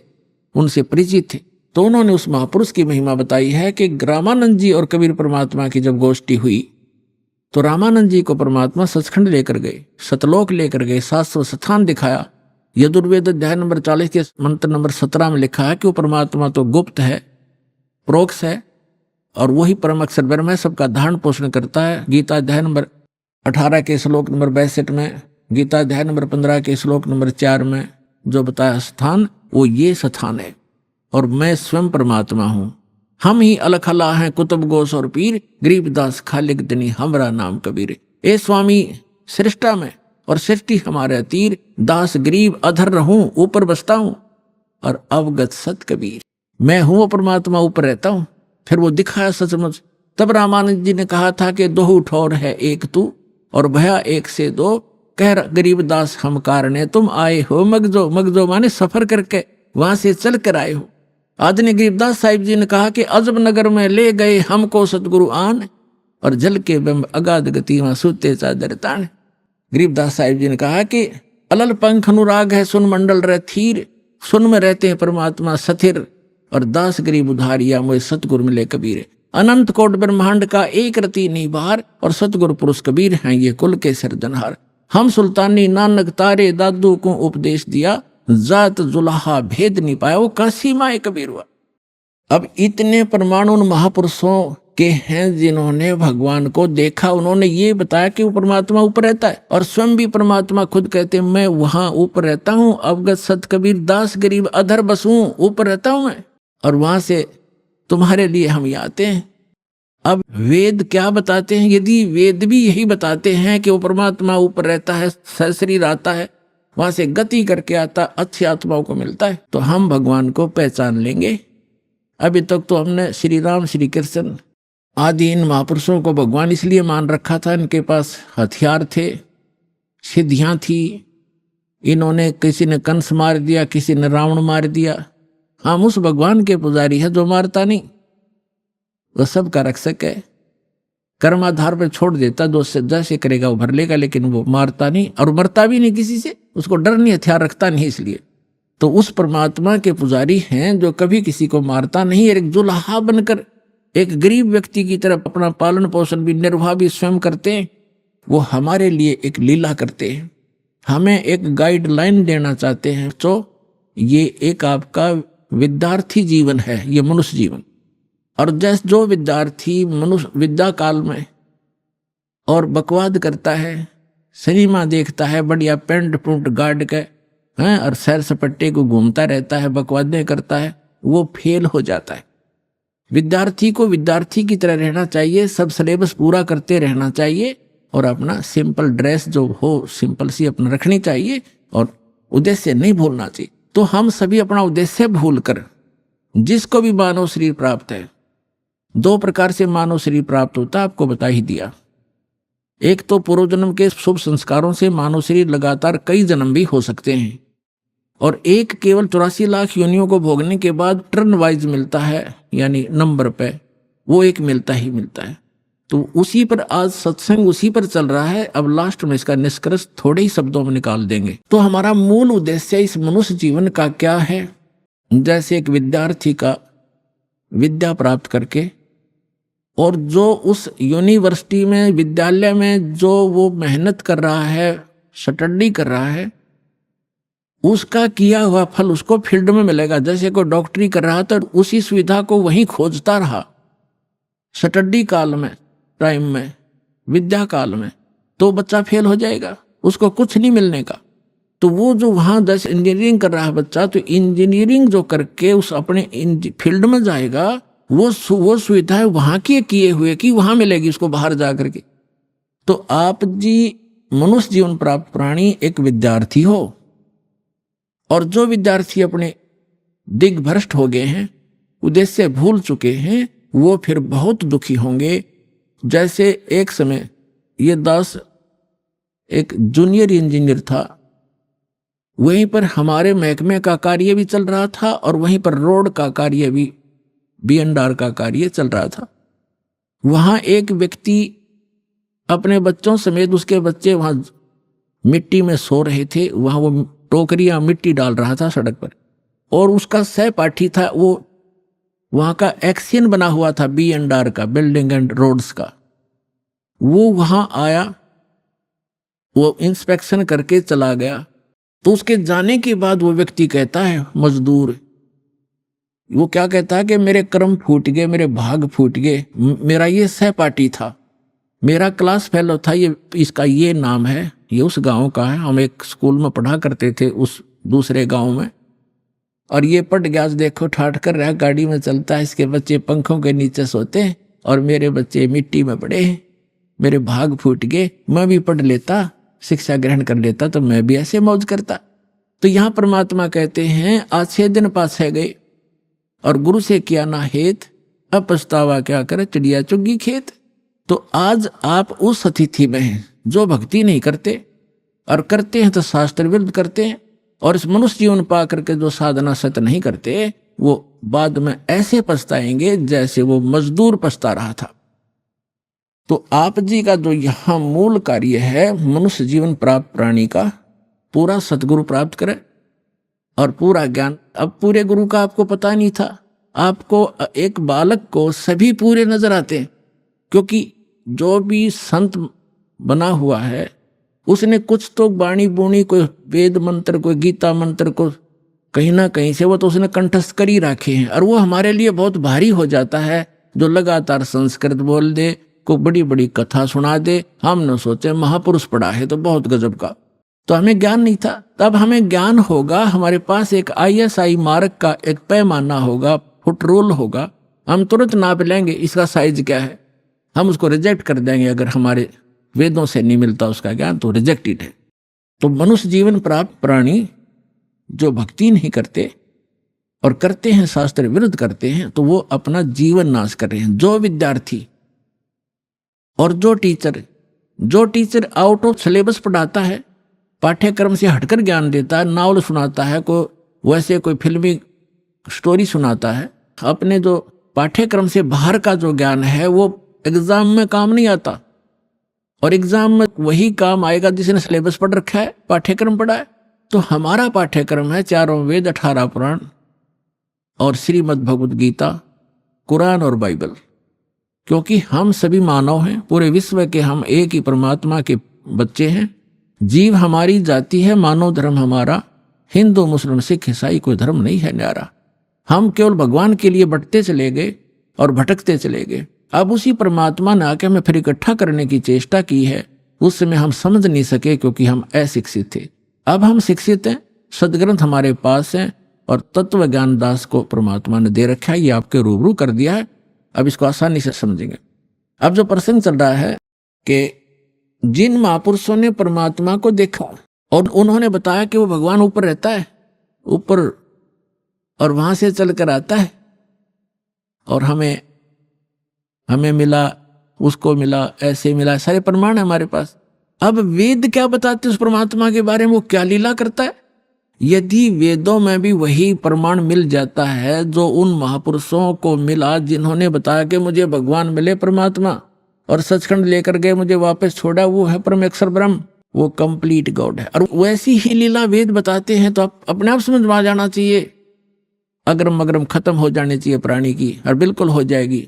उनसे परिचित थे। तो उन्होंने उस महापुरुष की महिमा बताई है कि रामानंद जी और कबीर परमात्मा की जब गोष्ठी हुई तो रामानंद जी को परमात्मा सचखंड लेकर गए, सतलोक लेकर गए, शाश्वत स्थान दिखाया। यजुर्वेद अध्याय नंबर 40 के मंत्र नंबर 17 में लिखा है कि वो परमात्मा तो गुप्त है, प्रोक्ष है, और वही परम अक्षर ब्रह्म है, सबका धारण पोषण करता है। गीता अध्याय नंबर 18 के श्लोक नंबर 62 में, गीता अध्याय नंबर 15 के श्लोक नंबर 4 में जो बताया स्थान, वो ये स्थान है। और मैं स्वयं परमात्मा हूं, हम ही अलखला हैं कुतुब गोस और पीर, गरीबदास खालिक दनी हमरा नाम कबीर। ए स्वामी सृष्टा में और सृष्टि हमारे तीर, दास गरीब अधर रहूं ऊपर बसता हूं, और अवगत सत कबीर। मैं हूं वो परमात्मा, ऊपर रहता हूं। फिर वो दिखाया सचमुच। तब रामानंद जी ने कहा था कि दोहू ठोर है एक तू, और भया एक से दो, कह गरीबदास हम कारणे तुम आए हो मगजो। मगजो माने सफर करके वहां से चल कर आए हो। आदरणीय गरीबदास साहिब जी ने कहा कि अजब नगर में ले गए हमको सतगुरु आन, और जल के बिंब अगाध गति वहां सूते चादर तान। गरीबदास साहिब जी ने कहा कि अलल पंख अनुराग है सुन मंडल रे थीर, सुन में रहते हैं परमात्मा स्थिर, और दास गरीब उधारिया मुझे सतगुरु मिले कबीर। अनंत कोट ब्रह्मांड का एक रति नहीं बाहर, और सतगुरु पुरुष कबीर हैं ये कुल के सिरजनहार। हम सुल्तानी नानक तारे दादू को उपदेश दिया, जात जुलाहा भेद नहीं पाया, वो काशी माए कबीर हुआ। अब इतने परमाणु उन महापुरुषों के हैं जिन्होंने भगवान को देखा, उन्होंने ये बताया कि वो परमात्मा ऊपर रहता है, और स्वयं भी परमात्मा खुद कहते हैं मैं वहां ऊपर रहता हूं, अवगत सत कबीर दास गरीब अधर बसूं, ऊपर रहता हूं मैं, और वहां से तुम्हारे लिए हम ये आते हैं। अब वेद क्या बताते हैं? यदि वेद भी यही बताते हैं कि वो परमात्मा ऊपर रहता है, सशरीर आता है, वहां से गति करके आता, अच्छी आत्माओं को मिलता है, तो हम भगवान को पहचान लेंगे। अभी तक तो हमने श्री राम श्री कृष्ण आदि इन महापुरुषों को भगवान इसलिए मान रखा था, इनके पास हथियार थे, सिद्धियां थी, इन्होंने किसी ने कंस मार दिया, किसी ने रावण मार दिया। हम उस भगवान के पुजारी है जो मारता नहीं, वो सबका रक्षक है, कर्म आधार पर छोड़ देता, जो जैसे करेगा वो भर लेगा, लेकिन वो मारता नहीं और मरता भी नहीं किसी से, उसको डर नहीं, हथियार रखता नहीं। इसलिए तो उस परमात्मा के पुजारी हैं जो कभी किसी को मारता नहीं, एक जुलाहा बनकर एक गरीब व्यक्ति की तरफ अपना पालन पोषण भी निर्वाह भी स्वयं करते हैं। वो हमारे लिए एक लीला करते हैं, हमें एक गाइडलाइन देना चाहते हैं। तो ये एक आपका विद्यार्थी जीवन है, ये मनुष्य जीवन। और जैसे जो विद्यार्थी मनुष्य विद्या काल में और बकवाद करता है, सिनेमा देखता है, बढ़िया पेंट पुंट गाड़ के हैं, और सैर सपट्टे को घूमता रहता है, बकवादें करता है, वो फेल हो जाता है। विद्यार्थी को विद्यार्थी की तरह रहना चाहिए, सब सिलेबस पूरा करते रहना चाहिए, और अपना सिंपल ड्रेस जो हो सिंपल सी अपना रखनी चाहिए, और उद्देश्य नहीं भूलना चाहिए। तो हम सभी अपना उद्देश्य भूलकर, जिसको भी मानव शरीर प्राप्त है, 2 प्रकार से मानव शरीर प्राप्त होता है, आपको बता ही दिया। एक तो पूर्व जन्म के शुभ संस्कारों से मानव शरीर लगातार कई जन्म भी हो सकते हैं, और एक केवल 84 लाख योनियों को भोगने के बाद टर्न वाइज मिलता है, यानी नंबर पे वो एक मिलता ही मिलता है। तो उसी पर आज सत्संग उसी पर चल रहा है। अब लास्ट में इसका निष्कर्ष थोड़े ही शब्दों में निकाल देंगे। तो हमारा मूल उद्देश्य इस मनुष्य जीवन का क्या है? जैसे एक विद्यार्थी का विद्या प्राप्त करके, और जो उस यूनिवर्सिटी में विद्यालय में जो वो मेहनत कर रहा है, स्टडी कर रहा है, उसका किया हुआ फल उसको फील्ड में मिलेगा। जैसे कोई डॉक्टरी कर रहा था, उसी सुविधा को वहीं खोजता रहा स्टडी काल में, टाइम में, विद्या काल में, तो बच्चा फेल हो जाएगा, उसको कुछ नहीं मिलने का। तो वो जो वहां जैसे इंजीनियरिंग कर रहा है बच्चा, तो इंजीनियरिंग जो करके उस अपने फील्ड में जाएगा, वो सुविधाएं वहां की किए हुए की वहां मिलेगी उसको बाहर जा करके। तो आप जी मनुष्य जीवन प्राप्त प्राणी एक विद्यार्थी हो, और जो विद्यार्थी अपने दिग्भ्रष्ट हो गए हैं, उद्देश्य भूल चुके हैं, वो फिर बहुत दुखी होंगे। जैसे एक समय ये दास एक जूनियर इंजीनियर था, वहीं पर हमारे महकमे का कार्य भी चल रहा था, और वहीं पर रोड का कार्य भी, B&R का कार्य चल रहा था। वहां एक व्यक्ति अपने बच्चों समेत, उसके बच्चे वहां मिट्टी में सो रहे थे, वहां वो टोकरियां मिट्टी डाल रहा था सड़क पर, और उसका सहपाठी था, वो वहां का एक्सियन बना हुआ था B&R का, बिल्डिंग एंड रोड्स का। वो वहां आया, वो इंस्पेक्शन करके चला गया। तो उसके जाने के बाद वो व्यक्ति कहता है, मजदूर, वो क्या कहता है कि मेरे कर्म फूट गए, मेरे भाग फूट गए। मेरा ये सहपाठी था, मेरा क्लास फेलो था, ये इसका ये नाम है, ये उस गांव का है, हम एक स्कूल में पढ़ा करते थे उस दूसरे गांव में, और ये पट गया, देखो ठाट कर रहा, गाड़ी में चलता है, इसके बच्चे पंखों के नीचे सोते हैं, और मेरे बच्चे मिट्टी में पड़े हैं, मेरे भाग फूट गए। मैं भी पढ़ लेता, शिक्षा ग्रहण कर लेता, तो मैं भी ऐसे मौज करता। तो यहाँ परमात्मा कहते हैं, आज 6 दिन पाछे गए, और गुरु से किया ना हेत, अब पछतावा क्या करे, चिड़िया चुगी खेत। तो आज आप उस अतिथि में हैं जो भक्ति नहीं करते, और करते हैं तो शास्त्र विरुद्ध करते हैं, और इस मनुष्य जीवन पा करके जो साधना सत नहीं करते, वो बाद में ऐसे पछताएंगे जैसे वो मजदूर पछता रहा था। तो आप जी का जो यहाँ मूल कार्य है, मनुष्य जीवन प्राप्त प्राणी का पूरा सतगुरु प्राप्त करे, और पूरा ज्ञान। अब पूरे गुरु का आपको पता नहीं था। आपको एक बालक को सभी पूरे नजर आते हैं, क्योंकि जो भी संत बना हुआ है उसने कुछ तो बाणी बुणी, कोई वेद मंत्र, कोई गीता मंत्र को कहीं ना कहीं से वो तो उसने कंठस्थ कर ही रखे हैं। और वो हमारे लिए बहुत भारी हो जाता है। जो लगातार संस्कृत बोल दे, को बड़ी बड़ी कथा सुना दे, हमने सोचे महापुरुष पढ़ा है तो बहुत गजब का। तो हमें ज्ञान नहीं था। तब हमें ज्ञान होगा, हमारे पास एक ISI मार्क का एक पैमाना होगा, फुट रूल होगा। हम तुरंत नाप लेंगे इसका साइज क्या है, हम उसको रिजेक्ट कर देंगे। अगर हमारे वेदों से नहीं मिलता उसका ज्ञान तो रिजेक्टेड है। तो मनुष्य जीवन प्राप्त प्राणी जो भक्ति नहीं करते और करते हैं शास्त्र विरुद्ध करते हैं, तो वो अपना जीवन नाश कर रहे हैं। जो विद्यार्थी और जो टीचर आउट ऑफ सिलेबस पढ़ाता है, पाठ्यक्रम से हटकर ज्ञान देता है, नावल सुनाता है, वैसे कोई फिल्मी स्टोरी सुनाता है, अपने जो पाठ्यक्रम से बाहर का जो ज्ञान है वो एग्जाम में काम नहीं आता। और एग्जाम में वही काम आएगा जिसने सिलेबस पढ़ रखा है, पाठ्यक्रम पढ़ा है। तो हमारा पाठ्यक्रम है 4 वेद, 18 पुराण और श्रीमद् भगवद गीता, कुरान और बाइबल। क्योंकि हम सभी मानव हैं, पूरे विश्व के हम एक ही परमात्मा के बच्चे हैं। जीव हमारी जाति है, मानव धर्म हमारा, हिंदू मुस्लिम सिख ईसाई कोई धर्म नहीं है न्यारा। हम केवल भगवान के लिए बढ़ते चले गए और भटकते चले गए। अब उसी परमात्मा ने आके हमें फिर इकट्ठा करने की चेष्टा की है। उस समय हम समझ नहीं सके क्योंकि हम अशिक्षित थे। अब हम शिक्षित हैं, सदग्रंथ हमारे पास हैं और तत्व ज्ञान दास को परमात्मा ने दे रखा है। ये आपके रूबरू कर दिया है, अब इसको आसानी से समझेंगे। अब जो प्रसंग चल रहा है कि जिन महापुरुषों ने परमात्मा को देखा और उन्होंने बताया कि वो भगवान ऊपर रहता है, ऊपर, और वहां से चल कर आता है और हमें मिला, उसको मिला, ऐसे मिला, सारे प्रमाण है हमारे पास। अब वेद क्या बताते उस परमात्मा के बारे में, वो क्या लीला करता है? यदि वेदों में भी वही प्रमाण मिल जाता है जो उन महापुरुषों को मिला जिन्होंने बताया कि मुझे भगवान मिले परमात्मा और सचखंड लेकर गए, मुझे वापस छोड़ा, वो है परमेश्वर ब्रह्म, वो कंप्लीट गॉड है। और वैसी ही लीला वेद बताते हैं, तो आप अपने आप समझ में आ जाना चाहिए। अगरम मगरम खत्म हो जानी चाहिए प्राणी की, और बिल्कुल हो जाएगी।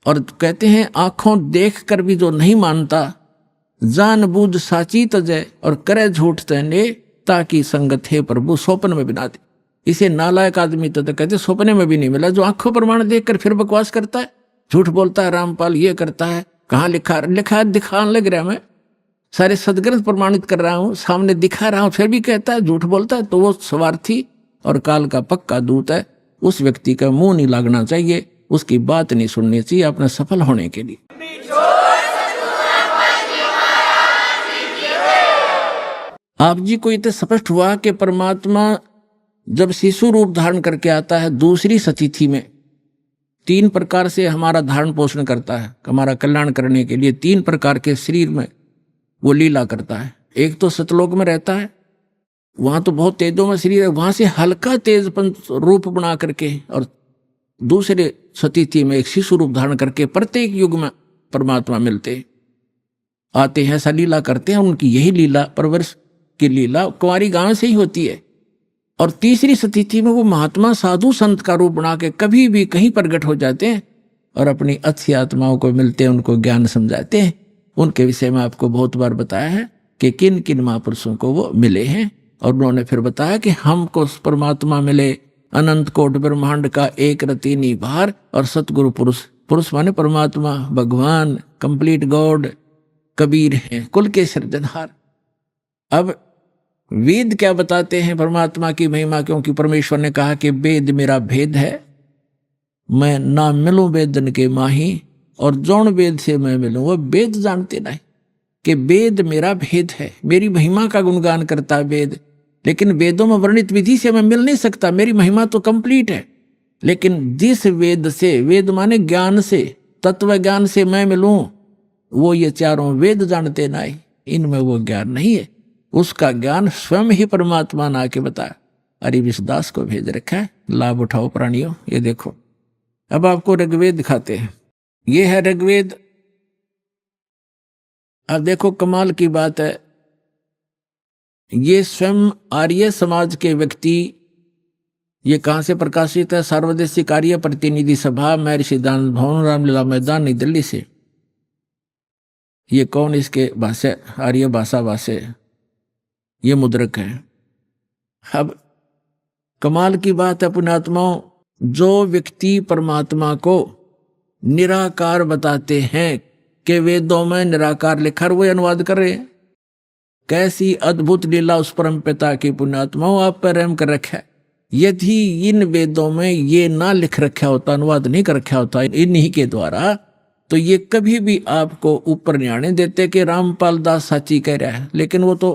और कहते हैं आंखों देख कर भी जो नहीं मानता, जानबूझ साची तजय और करे झूठ तने, ताकि संगत है प्रभु स्वप्न में बिना दे। इसे नालायक आदमी तो कहते स्वप्ने में भी नहीं मिला, जो आंखों प्रमाण देख कर फिर बकवास करता है, झूठ बोलता है, रामपाल ये करता है, कहाँ लिखा है, दिखाने लग रहा है, मैं सारे सदग्रंथ प्रमाणित कर रहा हूँ, सामने दिखा रहा हूँ, फिर भी कहता है, झूठ बोलता है। तो वो स्वार्थी और काल का पक्का दूत है। उस व्यक्ति का मुंह नहीं लागना चाहिए, उसकी बात नहीं सुननी चाहिए अपने सफल होने के लिए। आप जी को इतना स्पष्ट हुआ कि परमात्मा जब शिशु रूप धारण करके आता है दूसरी सतिथि में, 3 प्रकार से हमारा धारण पोषण करता है, हमारा कल्याण करने के लिए 3 प्रकार के शरीर में वो लीला करता है। एक तो सतलोक में रहता है, वहां तो बहुत तेजों में शरीर है, वहां से हल्का तेजपन रूप बना करके, और दूसरे सतिथि में एक शिशु रूप धारण करके प्रत्येक युग में परमात्मा मिलते आते हैं, ऐसा लीला करते हैं। उनकी यही लीला, परवरिश की लीला कुंवारी गांव से ही होती है। और तीसरी सतिथि में वो महात्मा साधु संत का रूप बना के कभी भी कहीं प्रकट हो जाते हैं और अपनी अच्छी आत्माओं को मिलते हैं, उनको ज्ञान समझाते हैं। उनके विषय में आपको बहुत बार बताया है कि किन किन महापुरुषों को वो मिले हैं, और उन्होंने फिर बताया कि हमको परमात्मा मिले अनंत कोट ब्रह्मांड का एक रति निभार, और सतगुरु पुरुष, पुरुष माने परमात्मा, भगवान, कंप्लीट गॉड, कबीर हैं, कुल के सृजनहार। अब वेद क्या बताते हैं परमात्मा की महिमा, क्योंकि परमेश्वर ने कहा कि वेद मेरा भेद है, मैं ना मिलूं वेदन के माही, और जौन वेद से मैं मिलूं वो वेद जानते नहीं, कि वेद मेरा भेद है। मेरी महिमा का गुणगान करता है वेद, लेकिन वेदों में वर्णित विधि से मैं मिल नहीं सकता, मेरी महिमा तो कंप्लीट है। लेकिन जिस वेद से, वेद माने ज्ञान से, तत्व ज्ञान से मैं मिलूं, वो ये 4 वेद जानते नहीं, इनमें वो ज्ञान नहीं है। उसका ज्ञान स्वयं ही परमात्मा ने आके बताया। अरे विश्वदास को भेज रखा है, लाभ उठाओ प्राणियों। ये देखो, अब आपको ऋग्वेद दिखाते हैं। ये है ऋग्वेद। अब देखो कमाल की बात है, ये स्वयं आर्य समाज के व्यक्ति ये कहाँ से प्रकाशित है? सर्वदेशीय कार्य प्रतिनिधि सभा, महर्षि दानंद भवन, रामलीला मैदान, नई दिल्ली से। ये कौन इसके भाषा? आर्य भाषा भाषे, ये मुद्रक है। अब कमाल की बात है पुण्यात्माओं, जो व्यक्ति परमात्मा को निराकार बताते हैं कि वेदों में निराकार लिखा, वो अनुवाद कर रहे हैं। कैसी अद्भुत लीला उस परम पिता की पुण्यात्माओं, आप पर रहम कर रखा है। यदि इन वेदों में ये ना लिख रखा होता, अनुवाद नहीं कर रखा होता इन्हीं के द्वारा, तो ये कभी भी आपको ऊपर नहीं आने देते कि रामपाल दास साची कह रहा है। लेकिन वो तो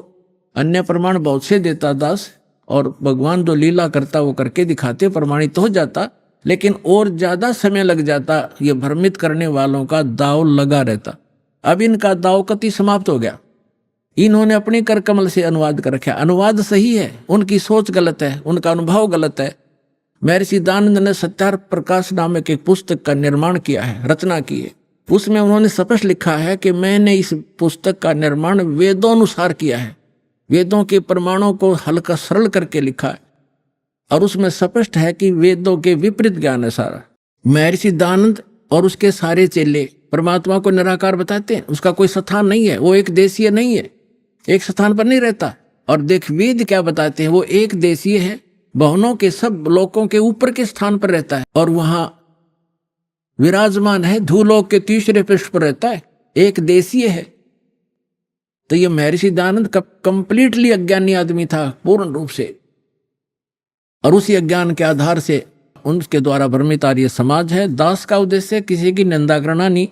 अन्य प्रमाण बहुत से देता दास, और भगवान जो लीला करता वो करके दिखाते, प्रमाणित हो जाता। लेकिन और ज्यादा समय लग जाता, ये भ्रमित करने वालों का दाव लगा रहता। अब इनका दाव कति समाप्त हो गया। इन्होंने अपने कर कमल से अनुवाद कर रखा। अनुवाद सही है, उनकी सोच गलत है, उनका अनुभव गलत है। महर्षि दानंद ने सत्यार्थ प्रकाश नामक एक पुस्तक का निर्माण किया है, रचना की है। उसमें उन्होंने स्पष्ट लिखा है कि मैंने इस पुस्तक का निर्माण वेदोनुसार किया है, वेदों के प्रमाणों को हल्का सरल करके लिखा है। और उसमें स्पष्ट है कि वेदों के विपरीत ज्ञान है सारा। महर्षि दानंद और उसके सारे चेले परमात्मा को निराकार बताते हैं, उसका कोई स्थान नहीं है, वो एक देशीय नहीं है, एक स्थान पर नहीं रहता। और देख वेद क्या बताते हैं, वो एक देशीय है, भवनों के सब लोकों के ऊपर के स्थान पर रहता है और वहां विराजमान है, धूलोक के तीसरे पृष्ठ पर रहता है, एक देशीय है। तो ये महर्षि दानंद कंप्लीटली अज्ञानी आदमी था पूर्ण रूप से, और उसी अज्ञान के आधार से उनके द्वारा भ्रमित आर्य समाज है। दास का उद्देश्य किसी की निंदा करना नहीं,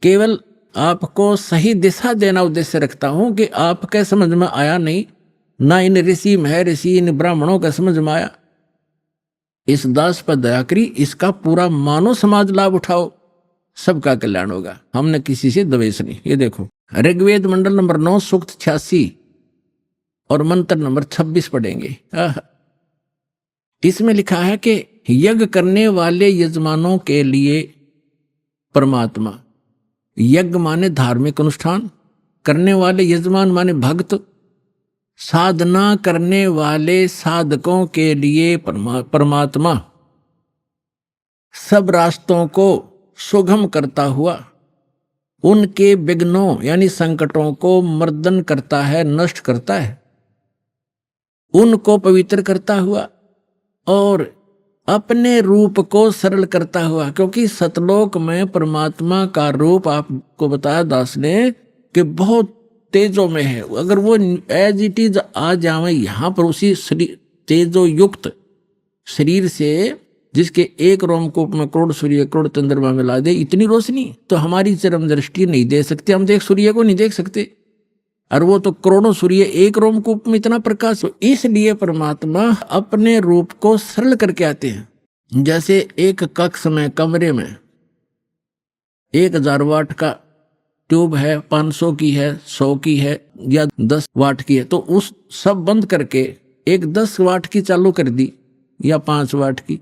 केवल आपको सही दिशा देना उद्देश्य रखता हूं कि आपके समझ में आया नहीं, ना इन ऋषि महर्षि इन ब्राह्मणों का समझ में आया। इस दास पर दया करी, इसका पूरा मानव समाज लाभ उठाओ, सबका कल्याण होगा। हमने किसी से द्वेष नहीं। ये देखो ऋग्वेद मंडल नंबर 9 सूक्त 86 और मंत्र नंबर 26 पढ़ेंगे। इसमें लिखा है कि यज्ञ करने वाले यजमानों के लिए परमात्मा, यज्ञ माने धार्मिक अनुष्ठान, करने वाले यजमान माने भक्त, साधना करने वाले साधकों के लिए परमात्मा सब रास्तों को सुगम करता हुआ उनके विघ्नों यानी संकटों को मर्दन करता है, नष्ट करता है, उनको पवित्र करता हुआ और अपने रूप को सरल करता हुआ। क्योंकि सतलोक में परमात्मा का रूप आपको बताया दास ने कि बहुत तेजों में है। अगर वो एज इट इज आ जावे यहाँ पर उसी तेजो युक्त शरीर से, जिसके एक रोमकूप में करोड़ सूर्य करोड़ चंद्रमा मिला दे, इतनी रोशनी तो हमारी चरम दृष्टि नहीं दे सकती। हम तो एक सूर्य को नहीं देख सकते, और वो तो करोड़ों सूर्य एक रोमकूप में इतना प्रकाश। इसलिए परमात्मा अपने रूप को सरल करके आते हैं। जैसे एक कक्ष में, कमरे में 1000 वाट का ट्यूब है, 500 की है, 100 की है या 10 वाट की है, तो उस सब बंद करके एक 10 वाट की चालू कर दी या 5 वाट की,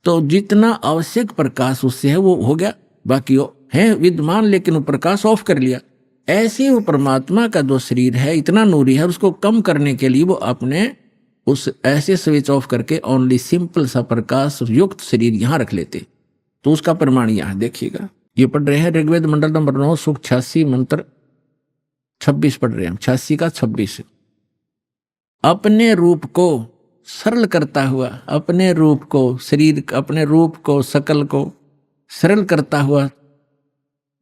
तो जितना आवश्यक प्रकाश उससे है वो हो गया, बाकी वो है विद्यमान, लेकिन वो प्रकाश ऑफ कर लिया। ऐसे वो परमात्मा का जो शरीर है इतना नूरी है, उसको कम करने के लिए वो अपने उस ऐसे स्विच ऑफ करके ओनली सिंपल सा प्रकाश युक्त शरीर यहां रख लेते। तो उसका प्रमाण यहां देखिएगा, ये पढ़ रहे हैं ऋग्वेद मंडल नंबर 9 सूक्त 86 मंत्र 26 पढ़ रहे हैं, 86 का 26। अपने रूप को सरल करता हुआ, अपने रूप को, शरीर अपने रूप को, सकल को सरल करता हुआ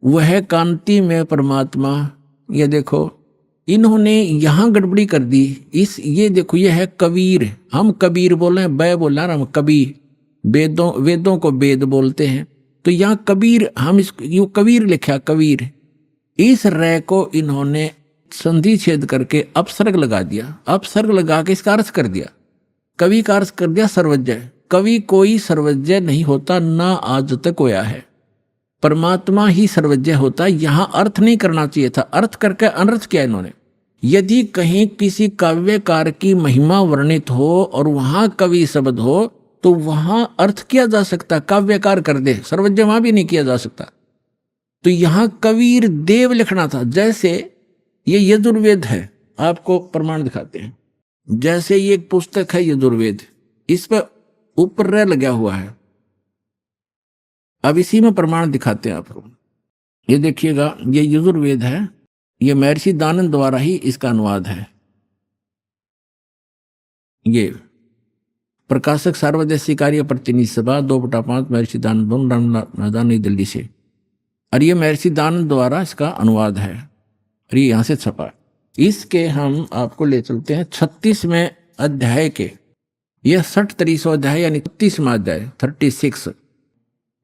वह कांति में परमात्मा। ये देखो इन्होंने यहां गड़बड़ी कर दी। ये देखो ये है कबीर, हम कबीर बोले, बै बोला हम कबीर, वेदों को वेद बोलते हैं, तो यहाँ कबीर हम इसको कबीर लिखा, कबीर। इस रै को इन्होंने संधि छेद करके अपसर्ग लगा दिया, अपसर्ग लगा के इसका अर्थ कर दिया, कवि का अर्थ कर दिया सर्वज्ञ। कवि कोई सर्वज्ञ नहीं होता, ना आज तक होया है, परमात्मा ही सर्वज्ञ होता है। यहां अर्थ नहीं करना चाहिए था, अर्थ करके अनर्थ किया इन्होंने। यदि कहीं किसी काव्यकार की महिमा वर्णित हो और वहां कवि शब्द हो तो वहां अर्थ किया जा सकता, काव्यकार कर दे, सर्वज्ञ वहां भी नहीं किया जा सकता। तो यहां कबीर देव लिखना था। जैसे ये यजुर्वेद है, आपको प्रमाण दिखाते हैं। जैसे ये एक पुस्तक है यजुर्वेद, इस पर ऊपर र लगा हुआ है। अब इसी में प्रमाण दिखाते हैं आपको। ये देखिएगा, ये यजुर्वेद है, ये महर्षि दानंद द्वारा ही इसका अनुवाद है। ये प्रकाशक सार्वदेशिक कार्य प्रतिनिधि सभा 2/5 महर्षि दानंद नई दिल्ली से। और ये महर्षि दानंद द्वारा इसका अनुवाद है और ये यहाँ से छपा। इसके हम आपको ले चलते हैं 36वें अध्याय के, ये 63वां अध्याय यानी 33वां अध्याय 36,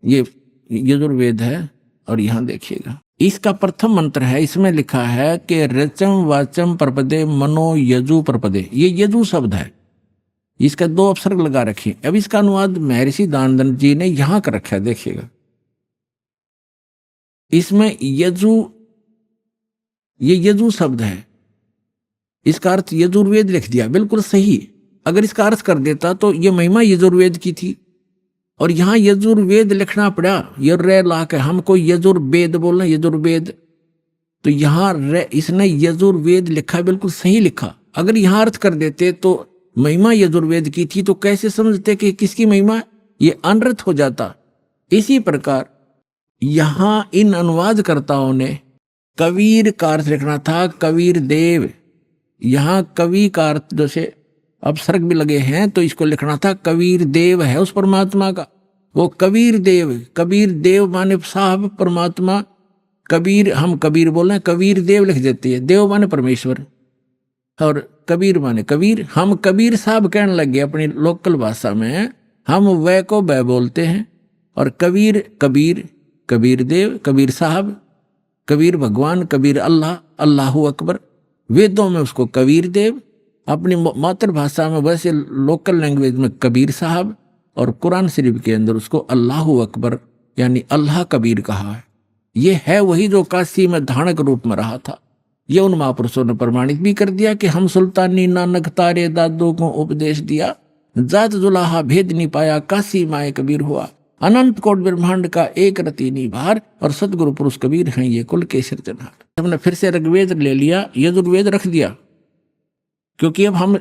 ये यजुर्वेद है। और यहाँ देखिएगा, इसका प्रथम मंत्र है, इसमें लिखा है कि रचम वाचम प्रपदे मनो यजु प्रपदे। ये यजु शब्द है, इसका 2 उपसर्ग लगा रखिए। अब इसका अनुवाद महर्षि दानंद जी ने यहां कर रखा है, देखिएगा। इसमें यजु, ये यजु शब्द है, इसका अर्थ यजुर्वेद लिख दिया, बिल्कुल सही। अगर इसका अर्थ कर देता तो ये महिमा यजुर्वेद की थी, और यहां यजुर्वेद लिखना पड़ा। ये रे ला के हमको यजुर्वेद बोलना, यजुर्वेद, तो यहां इसने यजुर्वेद लिखा, बिल्कुल सही लिखा। अगर यहां अर्थ कर देते तो महिमा यजुर्वेद की थी, तो कैसे समझते कि किसकी महिमा, ये अनर्थ हो जाता। इसी प्रकार यहां इन अनुवादकर्ताओं ने कबीर का अर्थ लिखना था, कबीर देव। यहां कवि का अर्थ जैसे अपसर्ग भी लगे हैं, तो इसको लिखना था कबीर देव है उस परमात्मा का, वो कबीर देव। कबीर देव माने साहब परमात्मा, कबीर, हम कबीर बोल रहे हैं, कबीर देव लिख देते हैं, देव माने परमेश्वर और कबीर माने कबीर। हम कबीर साहब कहने लगे अपनी लोकल भाषा में, हम वह को वह बोलते हैं, और कबीर कबीर, कबीर देव, कबीर साहब, कबीर भगवान, कबीर अल्लाह, अल्लाहू अकबर। वेदों में उसको कबीर देव, अपनी मातृभाषा में वैसे लोकल लैंग्वेज में कबीर साहब, और कुरान शरीफ के अंदर उसको अल्लाहू अकबर यानी अल्लाह कबीर कहा है। ये है वही जो काशी में धानक रूप में रहा था। ये उन महापुरुषों ने प्रमाणित भी कर दिया कि हम सुल्तानी नानक तारे दादों को उपदेश दिया, जात जुलाहा भेद नहीं पाया, काशी माए कबीर हुआ, अनंत कोट ब्रह्मांड का एक रति निभार, और सतगुरु पुरुष कबीर हैं ये कुल के सिरजनहार। हमने फिर से ऋग्वेद ले लिया, यजुर्वेद रख दिया, क्योंकि अब हम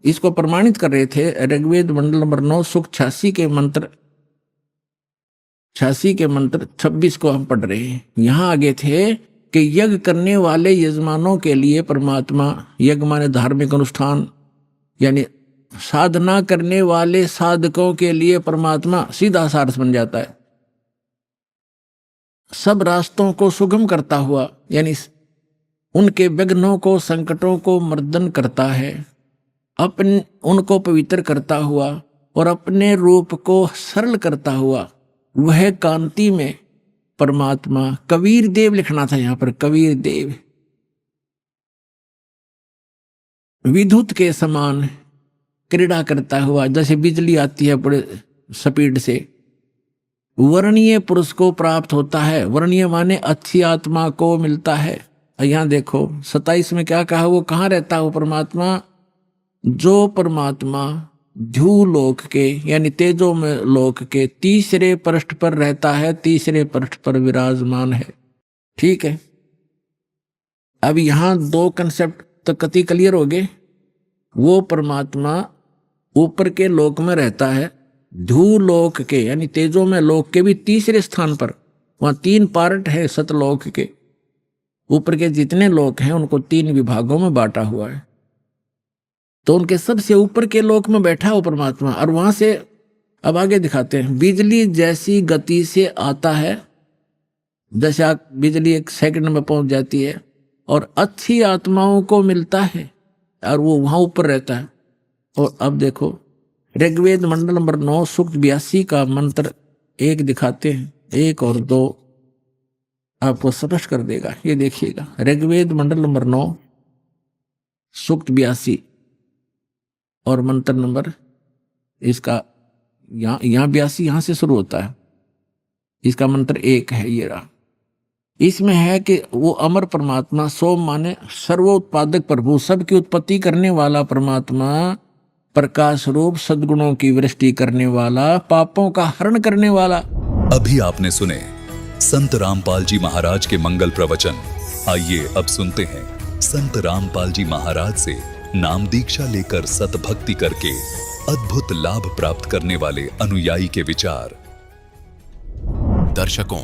इसको प्रमाणित कर रहे थे। ऋग्वेद मंडल नंबर 9 सूक्त 86 के मंत्र 26 को हम पढ़ रहे हैं। यहां आगे थे कि यज्ञ करने वाले यजमानों के लिए परमात्मा, यज्ञ माने धार्मिक अनुष्ठान, यानी साधना करने वाले साधकों के लिए परमात्मा, सीधा सार्थ बन जाता है। सब रास्तों को सुगम करता हुआ, यानी उनके विघ्नों को, संकटों को मर्दन करता है, अपने उनको पवित्र करता हुआ और अपने रूप को सरल करता हुआ, वह कांति में परमात्मा कबीर देव लिखना था यहां पर, कबीर देव। विद्युत के समान क्रीड़ा करता हुआ, जैसे बिजली आती है बड़े स्पीड से, वर्णीय पुरुष को प्राप्त होता है। वर्णीय माने अच्छी आत्मा को मिलता है। यहां देखो 27 में क्या कहा, वो कहाँ रहता है वो परमात्मा, जो परमात्मा ध्रुव लोक के यानी तेजो में लोक के तीसरे पृष्ठ पर रहता है, तीसरे पृष्ठ पर विराजमान है। ठीक है, अब यहां 2 कंसेप्ट तो कति क्लियर हो गए। वो परमात्मा ऊपर के लोक में रहता है, ध्रुव लोक के यानी तेजो में लोक के भी तीसरे स्थान पर। वहां 3 पार्ट है सतलोक के, ऊपर के जितने लोक हैं उनको 3 विभागों में बांटा हुआ है। तो उनके सबसे ऊपर के लोक में बैठा है वो परमात्मा। और वहां से अब आगे दिखाते हैं, बिजली जैसी गति से आता है, जैसे बिजली 1 सेकंड में पहुंच जाती है, और अच्छी आत्माओं को मिलता है, और वो वहां ऊपर रहता है। और अब देखो ऋग्वेद मंडल नंबर 9 सूक्त 82 का मंत्र 1 दिखाते हैं, 1 और 2 आपको स्पष्ट कर देगा। ये देखिएगा, ऋग्वेद मंडल नंबर 9 सूक्त 82 और मंत्र नंबर इसका यहाँ 82 यहां से शुरू होता है, इसका मंत्र 1 है। ये रहा, इसमें है कि वो अमर परमात्मा, सोम माने सर्वोत्पादक प्रभु, सबकी उत्पत्ति करने वाला परमात्मा, प्रकाश रूप सद्गुणों की वृष्टि करने वाला, पापों का हरण करने वाला। अभी आपने सुने संत रामपाल जी महाराज के मंगल प्रवचन। आइए अब सुनते हैं संत रामपाल जी महाराज से नाम दीक्षा लेकर सतभक्ति करके अद्भुत लाभ प्राप्त करने वाले अनुयायी के विचार। दर्शकों,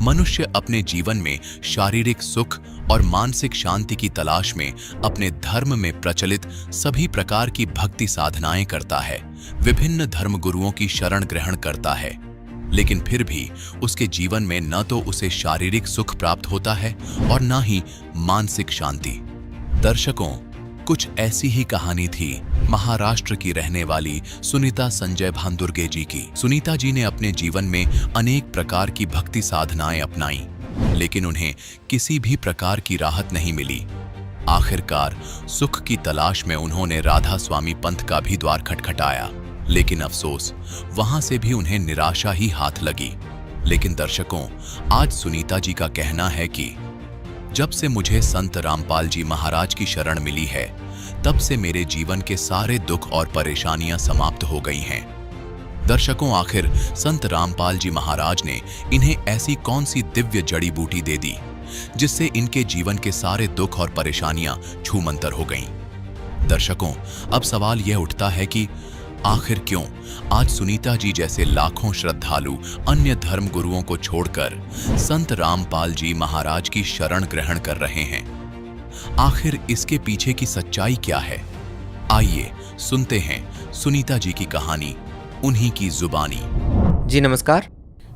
मनुष्य अपने जीवन में शारीरिक सुख और मानसिक शांति की तलाश में अपने धर्म में प्रचलित सभी प्रकार की भक्ति साधनाएं करता है, विभिन्न धर्म गुरुओं की शरण ग्रहण करता है, लेकिन फिर भी उसके जीवन में न तो उसे शारीरिक सुख प्राप्त होता है और न ही मानसिक शांति। दर्शकों, कुछ ऐसी ही कहानी थी महाराष्ट्र की रहने वाली सुनीता संजय भांदुर्गे जी की। सुनीता जी ने अपने जीवन में अनेक प्रकार की भक्ति साधनाएं अपनाई, लेकिन उन्हें किसी भी प्रकार की राहत नहीं मिली। आखिरकार सुख की तलाश में उन्होंने राधा स्वामी पंथ का भी द्वार खटखटाया, लेकिन अफसोस वहां से भी उन्हें निराशा ही हाथ लगी। लेकिन दर्शकों, आज सुनीता जी का कहना है कि जब से मुझे संत रामपाल जी महाराज की शरण मिली है, तब से मेरे जीवन के सारे दुख और परेशानियां समाप्त हो गई हैं। दर्शकों, आखिर संत रामपाल जी महाराज ने इन्हें ऐसी कौन सी दिव्य जड़ी बूटी दे दी जिससे इनके जीवन के सारे दुख और परेशानियां छूमंतर हो गईं? दर्शकों, अब सवाल यह उठता है कि आखिर क्यों आज सुनीता जी जैसे लाखों श्रद्धालु अन्य धर्म गुरुओं को छोड़कर संत रामपाल जी महाराज की शरण ग्रहण कर रहे हैं? आखिर इसके पीछे की सच्चाई क्या है? आइए सुनते हैं सुनीता जी की कहानी, उन्हीं की जुबानी। जी नमस्कार।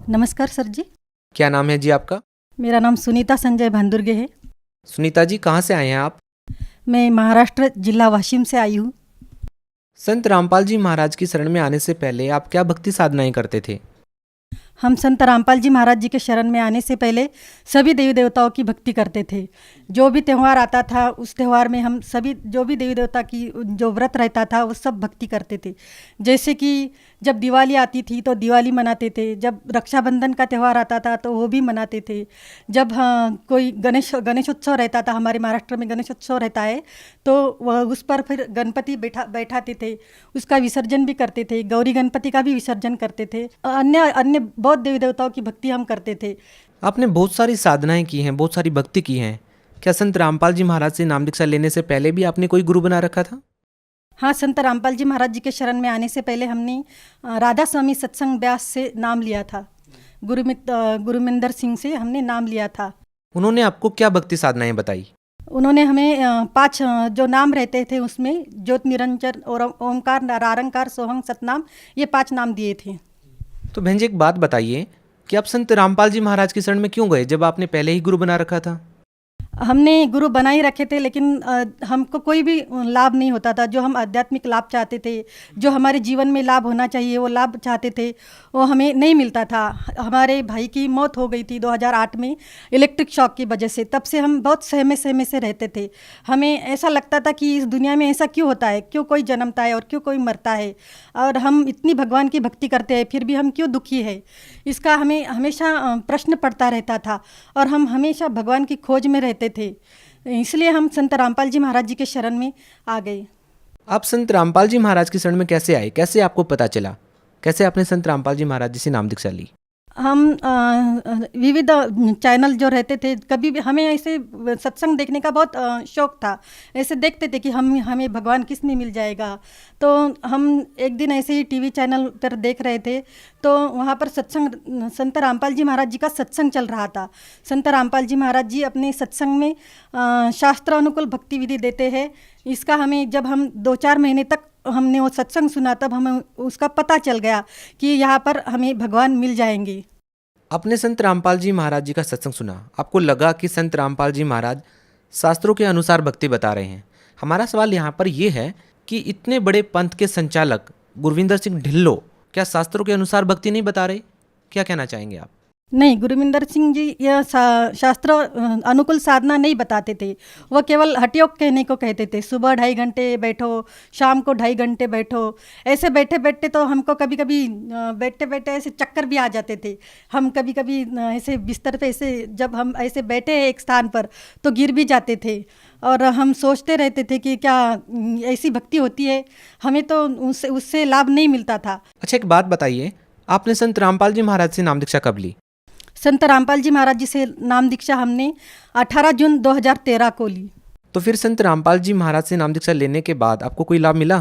नमस्कार सर जी। क्या नाम है जी आपका? मेरा नाम सुनीता संजय भांदुर्गे है। सुनीता जी, कहाँ से आए हैं आप? मैं महाराष्ट्र जिला वाशिम से आई हूँ। संत रामपाल जी महाराज की शरण में आने से पहले आप क्या भक्ति साधनाएं करते थे? हम संत रामपाल जी महाराज जी के शरण में आने से पहले सभी देवी देवताओं की भक्ति करते थे। जो भी त्यौहार आता था उस त्यौहार में हम सभी जो भी देवी देवता की जो व्रत रहता था वो सब भक्ति करते थे। जैसे कि जब दिवाली आती थी तो दिवाली मनाते थे, जब रक्षाबंधन का त्यौहार आता था तो वो भी मनाते थे, जब कोई गणेशोत्सव रहता था, हमारे महाराष्ट्र में गणेशोत्सव रहता है, तो वह उस पर फिर गणपति बैठाते थे, उसका विसर्जन भी करते थे, गौरी गणपति का भी विसर्जन करते थे। अन्य अन्य बहुत देवी देवताओं की भक्ति हम करते थे। आपने बहुत सारी साधनाएं की हैं, बहुत सारी भक्ति की हैं। क्या संत रामपाल जी महाराज से नाम दीक्षा लेने से पहले भी आपने कोई गुरु बना रखा था? हाँ, संत रामपाल जी महाराज जी के शरण में आने से पहले हमने राधा स्वामी सत्संग व्यास से नाम लिया था। गुरुमिंदर सिंह से हमने नाम लिया था। उन्होंने आपको क्या भक्ति साधनाएं बताई? उन्होंने हमें 5 जो नाम रहते थे उसमें ज्योत निरंजन और ओमकार नारायणकार सोहंग सतनाम, ये 5 नाम दिए थे। तो बहन जी, एक बात बताइए कि आप संत रामपाल जी महाराज की शरण में क्यों गए जब आपने पहले ही गुरु बना रखा था? हमने गुरु बना ही रखे थे, लेकिन हमको कोई भी लाभ नहीं होता था। जो हम आध्यात्मिक लाभ चाहते थे, जो हमारे जीवन में लाभ होना चाहिए, वो लाभ चाहते थे, वो हमें नहीं मिलता था। हमारे भाई की मौत हो गई थी 2008 में इलेक्ट्रिक शॉक की वजह से। तब से हम बहुत सहमे से रहते थे। हमें ऐसा लगता था कि इस दुनिया में ऐसा क्यों होता है, क्यों कोई जन्मता है और क्यों कोई मरता है, और हम इतनी भगवान की भक्ति करते हैं फिर भी हम क्यों दुखी है। इसका हमें हमेशा प्रश्न पड़ता रहता था और हम हमेशा भगवान की खोज में रहते थे। इसलिए हम संत रामपाल जी महाराज जी के शरण में आ गए। आप संत रामपाल जी महाराज की शरण में कैसे आए? कैसे आपको पता चला? कैसे आपने संत रामपाल जी महाराज जी से नाम दीक्षा ली? हम विविध चैनल जो रहते थे, कभी भी हमें ऐसे सत्संग देखने का बहुत शौक़ था। ऐसे देखते थे कि हमें भगवान किस में मिल जाएगा। तो हम एक दिन ऐसे ही टीवी चैनल पर देख रहे थे, तो वहाँ पर सत्संग संत रामपाल जी महाराज जी का सत्संग चल रहा था। संत रामपाल जी महाराज जी अपने सत्संग में शास्त्र अनुकूल भक्ति विधि देते हैं। इसका हमें जब हम 2-4 महीने तक हमने वो सत्संग सुना, तब हमें उसका पता चल गया कि यहाँ पर हमें भगवान मिल जाएंगे। आपने संत रामपाल जी महाराज जी का सत्संग सुना, आपको लगा कि संत रामपाल जी महाराज शास्त्रों के अनुसार भक्ति बता रहे हैं। हमारा सवाल यहाँ पर यह है कि इतने बड़े पंथ के संचालक गुरविंदर सिंह ढिल्लो क्या शास्त्रों के अनुसार भक्ति नहीं बता रहे? क्या कहना चाहेंगे आप? नहीं, गुरविंदर सिंह जी यह शास्त्र अनुकूल साधना नहीं बताते थे। वह केवल हठयोग कहने को कहते थे। सुबह 2.5 घंटे बैठो, शाम को 2.5 घंटे बैठो। ऐसे बैठे बैठे तो हमको कभी कभी बैठते बैठे ऐसे चक्कर भी आ जाते थे। हम कभी कभी ऐसे बिस्तर पे ऐसे जब हम ऐसे बैठे एक स्थान पर तो गिर भी जाते थे, और हम सोचते रहते थे कि क्या ऐसी भक्ति होती है, हमें तो उससे लाभ नहीं मिलता था। अच्छा, एक बात बताइए, आपने संत रामपाल जी महाराज से नाम दीक्षा कब ली? संत रामपाल जी महाराज जी से नाम दीक्षा हमने 18 जून 2013 को ली। तो फिर संत रामपाल जी महाराज से नाम दीक्षा लेने के बाद आपको कोई लाभ मिला?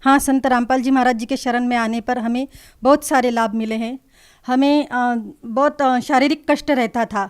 हाँ, संत रामपाल जी महाराज जी के शरण में आने पर हमें बहुत सारे लाभ मिले हैं। हमें बहुत शारीरिक कष्ट रहता था।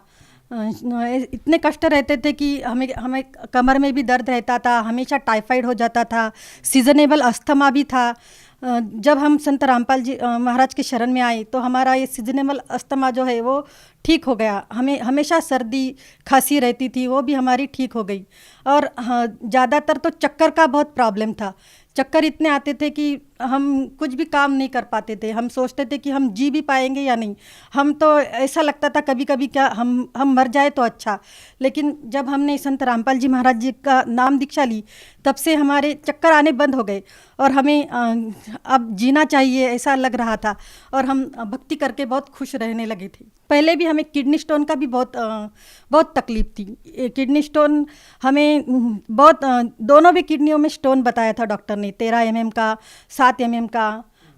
इतने कष्ट रहते थे कि हमें हमें कमर में भी दर्द रहता था, हमेशा टाइफाइड हो जाता था, सीजनेबल अस्थमा भी था। जब हम संत रामपाल जी महाराज के शरण में आए तो हमारा ये सीजनेबल अस्थमा जो है वो ठीक हो गया। हमें हमेशा सर्दी खांसी रहती थी, वो भी हमारी ठीक हो गई। और हाँ, ज़्यादातर तो चक्कर का बहुत प्रॉब्लम था। चक्कर इतने आते थे कि हम कुछ भी काम नहीं कर पाते थे। हम सोचते थे कि हम जी भी पाएंगे या नहीं। हम तो ऐसा लगता था कभी कभी क्या हम मर जाए तो अच्छा। लेकिन जब हमने संत रामपाल जी महाराज जी का नाम दीक्षा ली तब से हमारे चक्कर आने बंद हो गए और हमें अब जीना चाहिए ऐसा लग रहा था और हम भक्ति करके बहुत खुश रहने लगे थे। पहले भी हमें किडनी स्टोन का भी बहुत तकलीफ थी। किडनी स्टोन हमें बहुत दोनों भी किडनियों में स्टोन बताया था डॉक्टर ने। 13 mm का, 7 mm का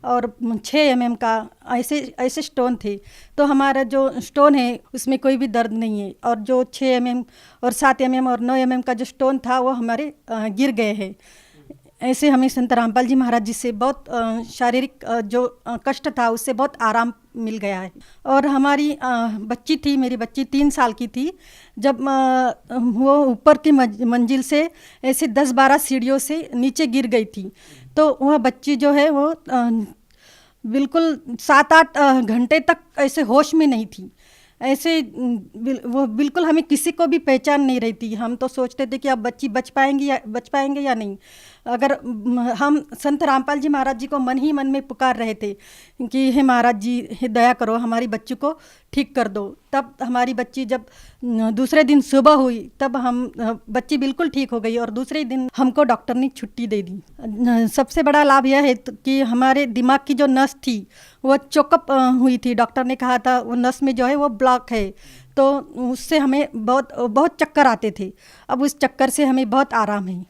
और 6 mm का, ऐसे स्टोन थे। तो हमारा जो स्टोन है उसमें कोई भी दर्द नहीं है। और जो 6 mm और 7 mm और 9 mm का जो स्टोन था वो हमारे गिर गए हैं। ऐसे हमें संत रामपाल जी महाराज जी से बहुत शारीरिक जो कष्ट था उससे बहुत आराम मिल गया है। और हमारी बच्ची थी, मेरी बच्ची 3 साल की थी जब वो ऊपर की मंजिल से ऐसे 10-12 सीढ़ियों से नीचे गिर गई थी। तो वह बच्ची जो है वो बिल्कुल 7-8 घंटे तक ऐसे होश में नहीं थी। ऐसे वो बिल्कुल हमें किसी को भी पहचान नहीं रही थी। हम तो सोचते थे कि अब बच्ची बच पाएंगे या नहीं। अगर हम संत रामपाल जी महाराज जी को मन ही मन में पुकार रहे थे कि हे महाराज जी, हे दया करो, हमारी बच्ची को ठीक कर दो। तब हमारी बच्ची जब दूसरे दिन सुबह हुई तब बच्ची बिल्कुल ठीक हो गई और दूसरे दिन हमको डॉक्टर ने छुट्टी दे दी। सबसे बड़ा लाभ यह है कि हमारे दिमाग की जो नस थी वो चोकअप हुई थी। डॉक्टर ने कहा था वो नस में जो है वो ब्लॉक है, तो उससे हमें बहुत चक्कर आते थे। अब उस चक्कर से हमें बहुत आराम है।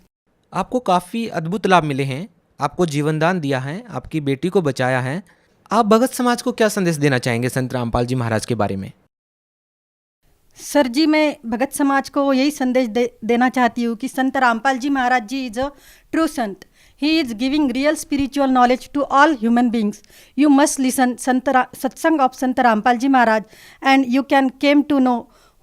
आपको काफ़ी अद्भुत लाभ मिले हैं। आपको जीवनदान दिया है, आपकी बेटी को बचाया है। आप भगत समाज को क्या संदेश देना चाहेंगे संत रामपाल जी महाराज के बारे में? सर जी, मैं भगत समाज को यही संदेश देना चाहती हूँ कि Sant Rampal ji Maharaj ji is a true sant. He is giving real spiritual knowledge to all human beings. You must listen satsang of Sant Rampal ji Maharaj and you can came to know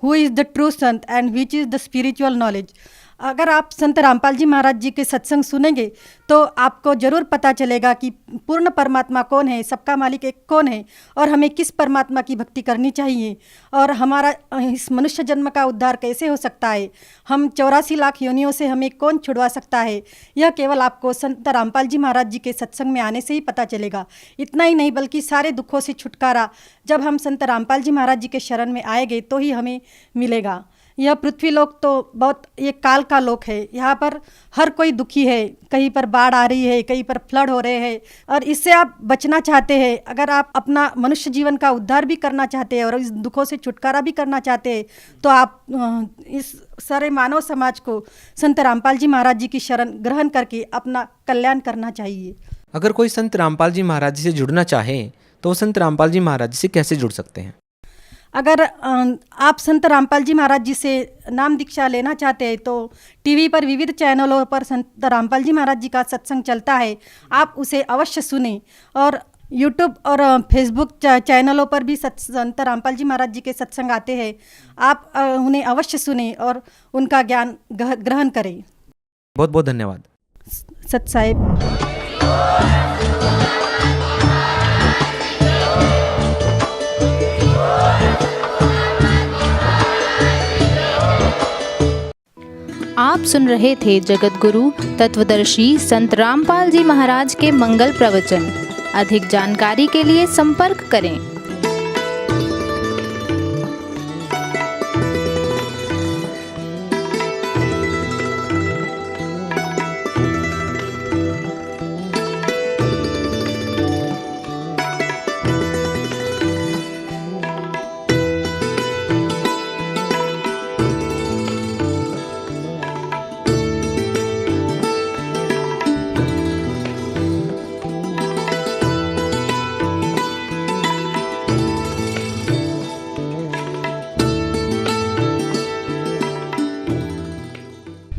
who is the true sant and which is the spiritual knowledge. अगर आप संत रामपाल जी महाराज जी के सत्संग सुनेंगे तो आपको ज़रूर पता चलेगा कि पूर्ण परमात्मा कौन है, सबका मालिक एक कौन है और हमें किस परमात्मा की भक्ति करनी चाहिए और हमारा इस मनुष्य जन्म का उद्धार कैसे हो सकता है। हम 84 लाख योनियों से हमें कौन छुड़वा सकता है, यह केवल आपको संत रामपाल जी महाराज जी के सत्संग में आने से ही पता चलेगा। इतना ही नहीं बल्कि सारे दुखों से छुटकारा जब हम संत रामपाल जी महाराज जी के शरण में आएंगे तो ही हमें मिलेगा। यह पृथ्वी लोक तो बहुत ये काल का लोक है। यहाँ पर हर कोई दुखी है, कहीं पर बाढ़ आ रही है, कहीं पर फ्लड हो रहे हैं और इससे आप बचना चाहते हैं। अगर आप अपना मनुष्य जीवन का उद्धार भी करना चाहते हैं और इस दुखों से छुटकारा भी करना चाहते हैं तो आप इस सारे मानव समाज को संत रामपाल जी महाराज जी की शरण ग्रहण करके अपना कल्याण करना चाहिए। अगर कोई संत रामपाल जी महाराज जी से जुड़ना चाहे तो संत रामपाल जी महाराज जी से कैसे जुड़ सकते हैं? अगर आप संत रामपाल जी महाराज जी से नाम दीक्षा लेना चाहते हैं तो टीवी पर विविध चैनलों पर संत रामपाल जी महाराज जी का सत्संग चलता है, आप उसे अवश्य सुने। और यूट्यूब और फेसबुक चैनलों पर भी संत रामपाल जी महाराज जी के सत्संग आते हैं, आप उन्हें अवश्य सुने और उनका ज्ञान ग्रहण करें। बहुत बहुत धन्यवाद। सत साहिब। आप सुन रहे थे जगत गुरु तत्वदर्शी संत रामपाल जी महाराज के मंगल प्रवचन। अधिक जानकारी के लिए संपर्क करें।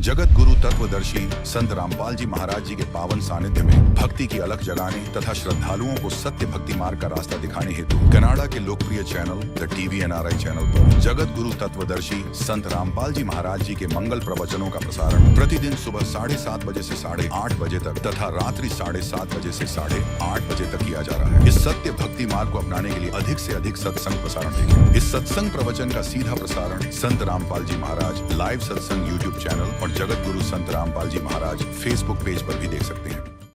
जगत गुरु तत्वदर्शी संत रामपाल जी महाराज जी के पावन सानिध्य में भक्ति की अलख जगाने तथा श्रद्धालुओं को सत्य भक्ति मार्ग का रास्ता दिखाने हेतु कनाडा के लोकप्रिय channel the TV NRI channel पर जगत गुरु तत्वदर्शी संत रामपाल जी महाराज जी के मंगल प्रवचनों का प्रसारण प्रतिदिन सुबह 7:30 बजे से 8:30 बजे तक तथा रात्रि 7:30 बजे से 8:30 बजे तक किया जा रहा है। इस सत्य भक्ति मार्ग को अपनाने के लिए अधिक से अधिक सत्संग प्रसारण देखें। इस सत्संग प्रवचन का सीधा प्रसारण संत रामपाल जी महाराज लाइव सत्संग YouTube चैनल और जगत गुरु संत रामपाल जी महाराज Facebook पेज पर भी देख सकते हैं।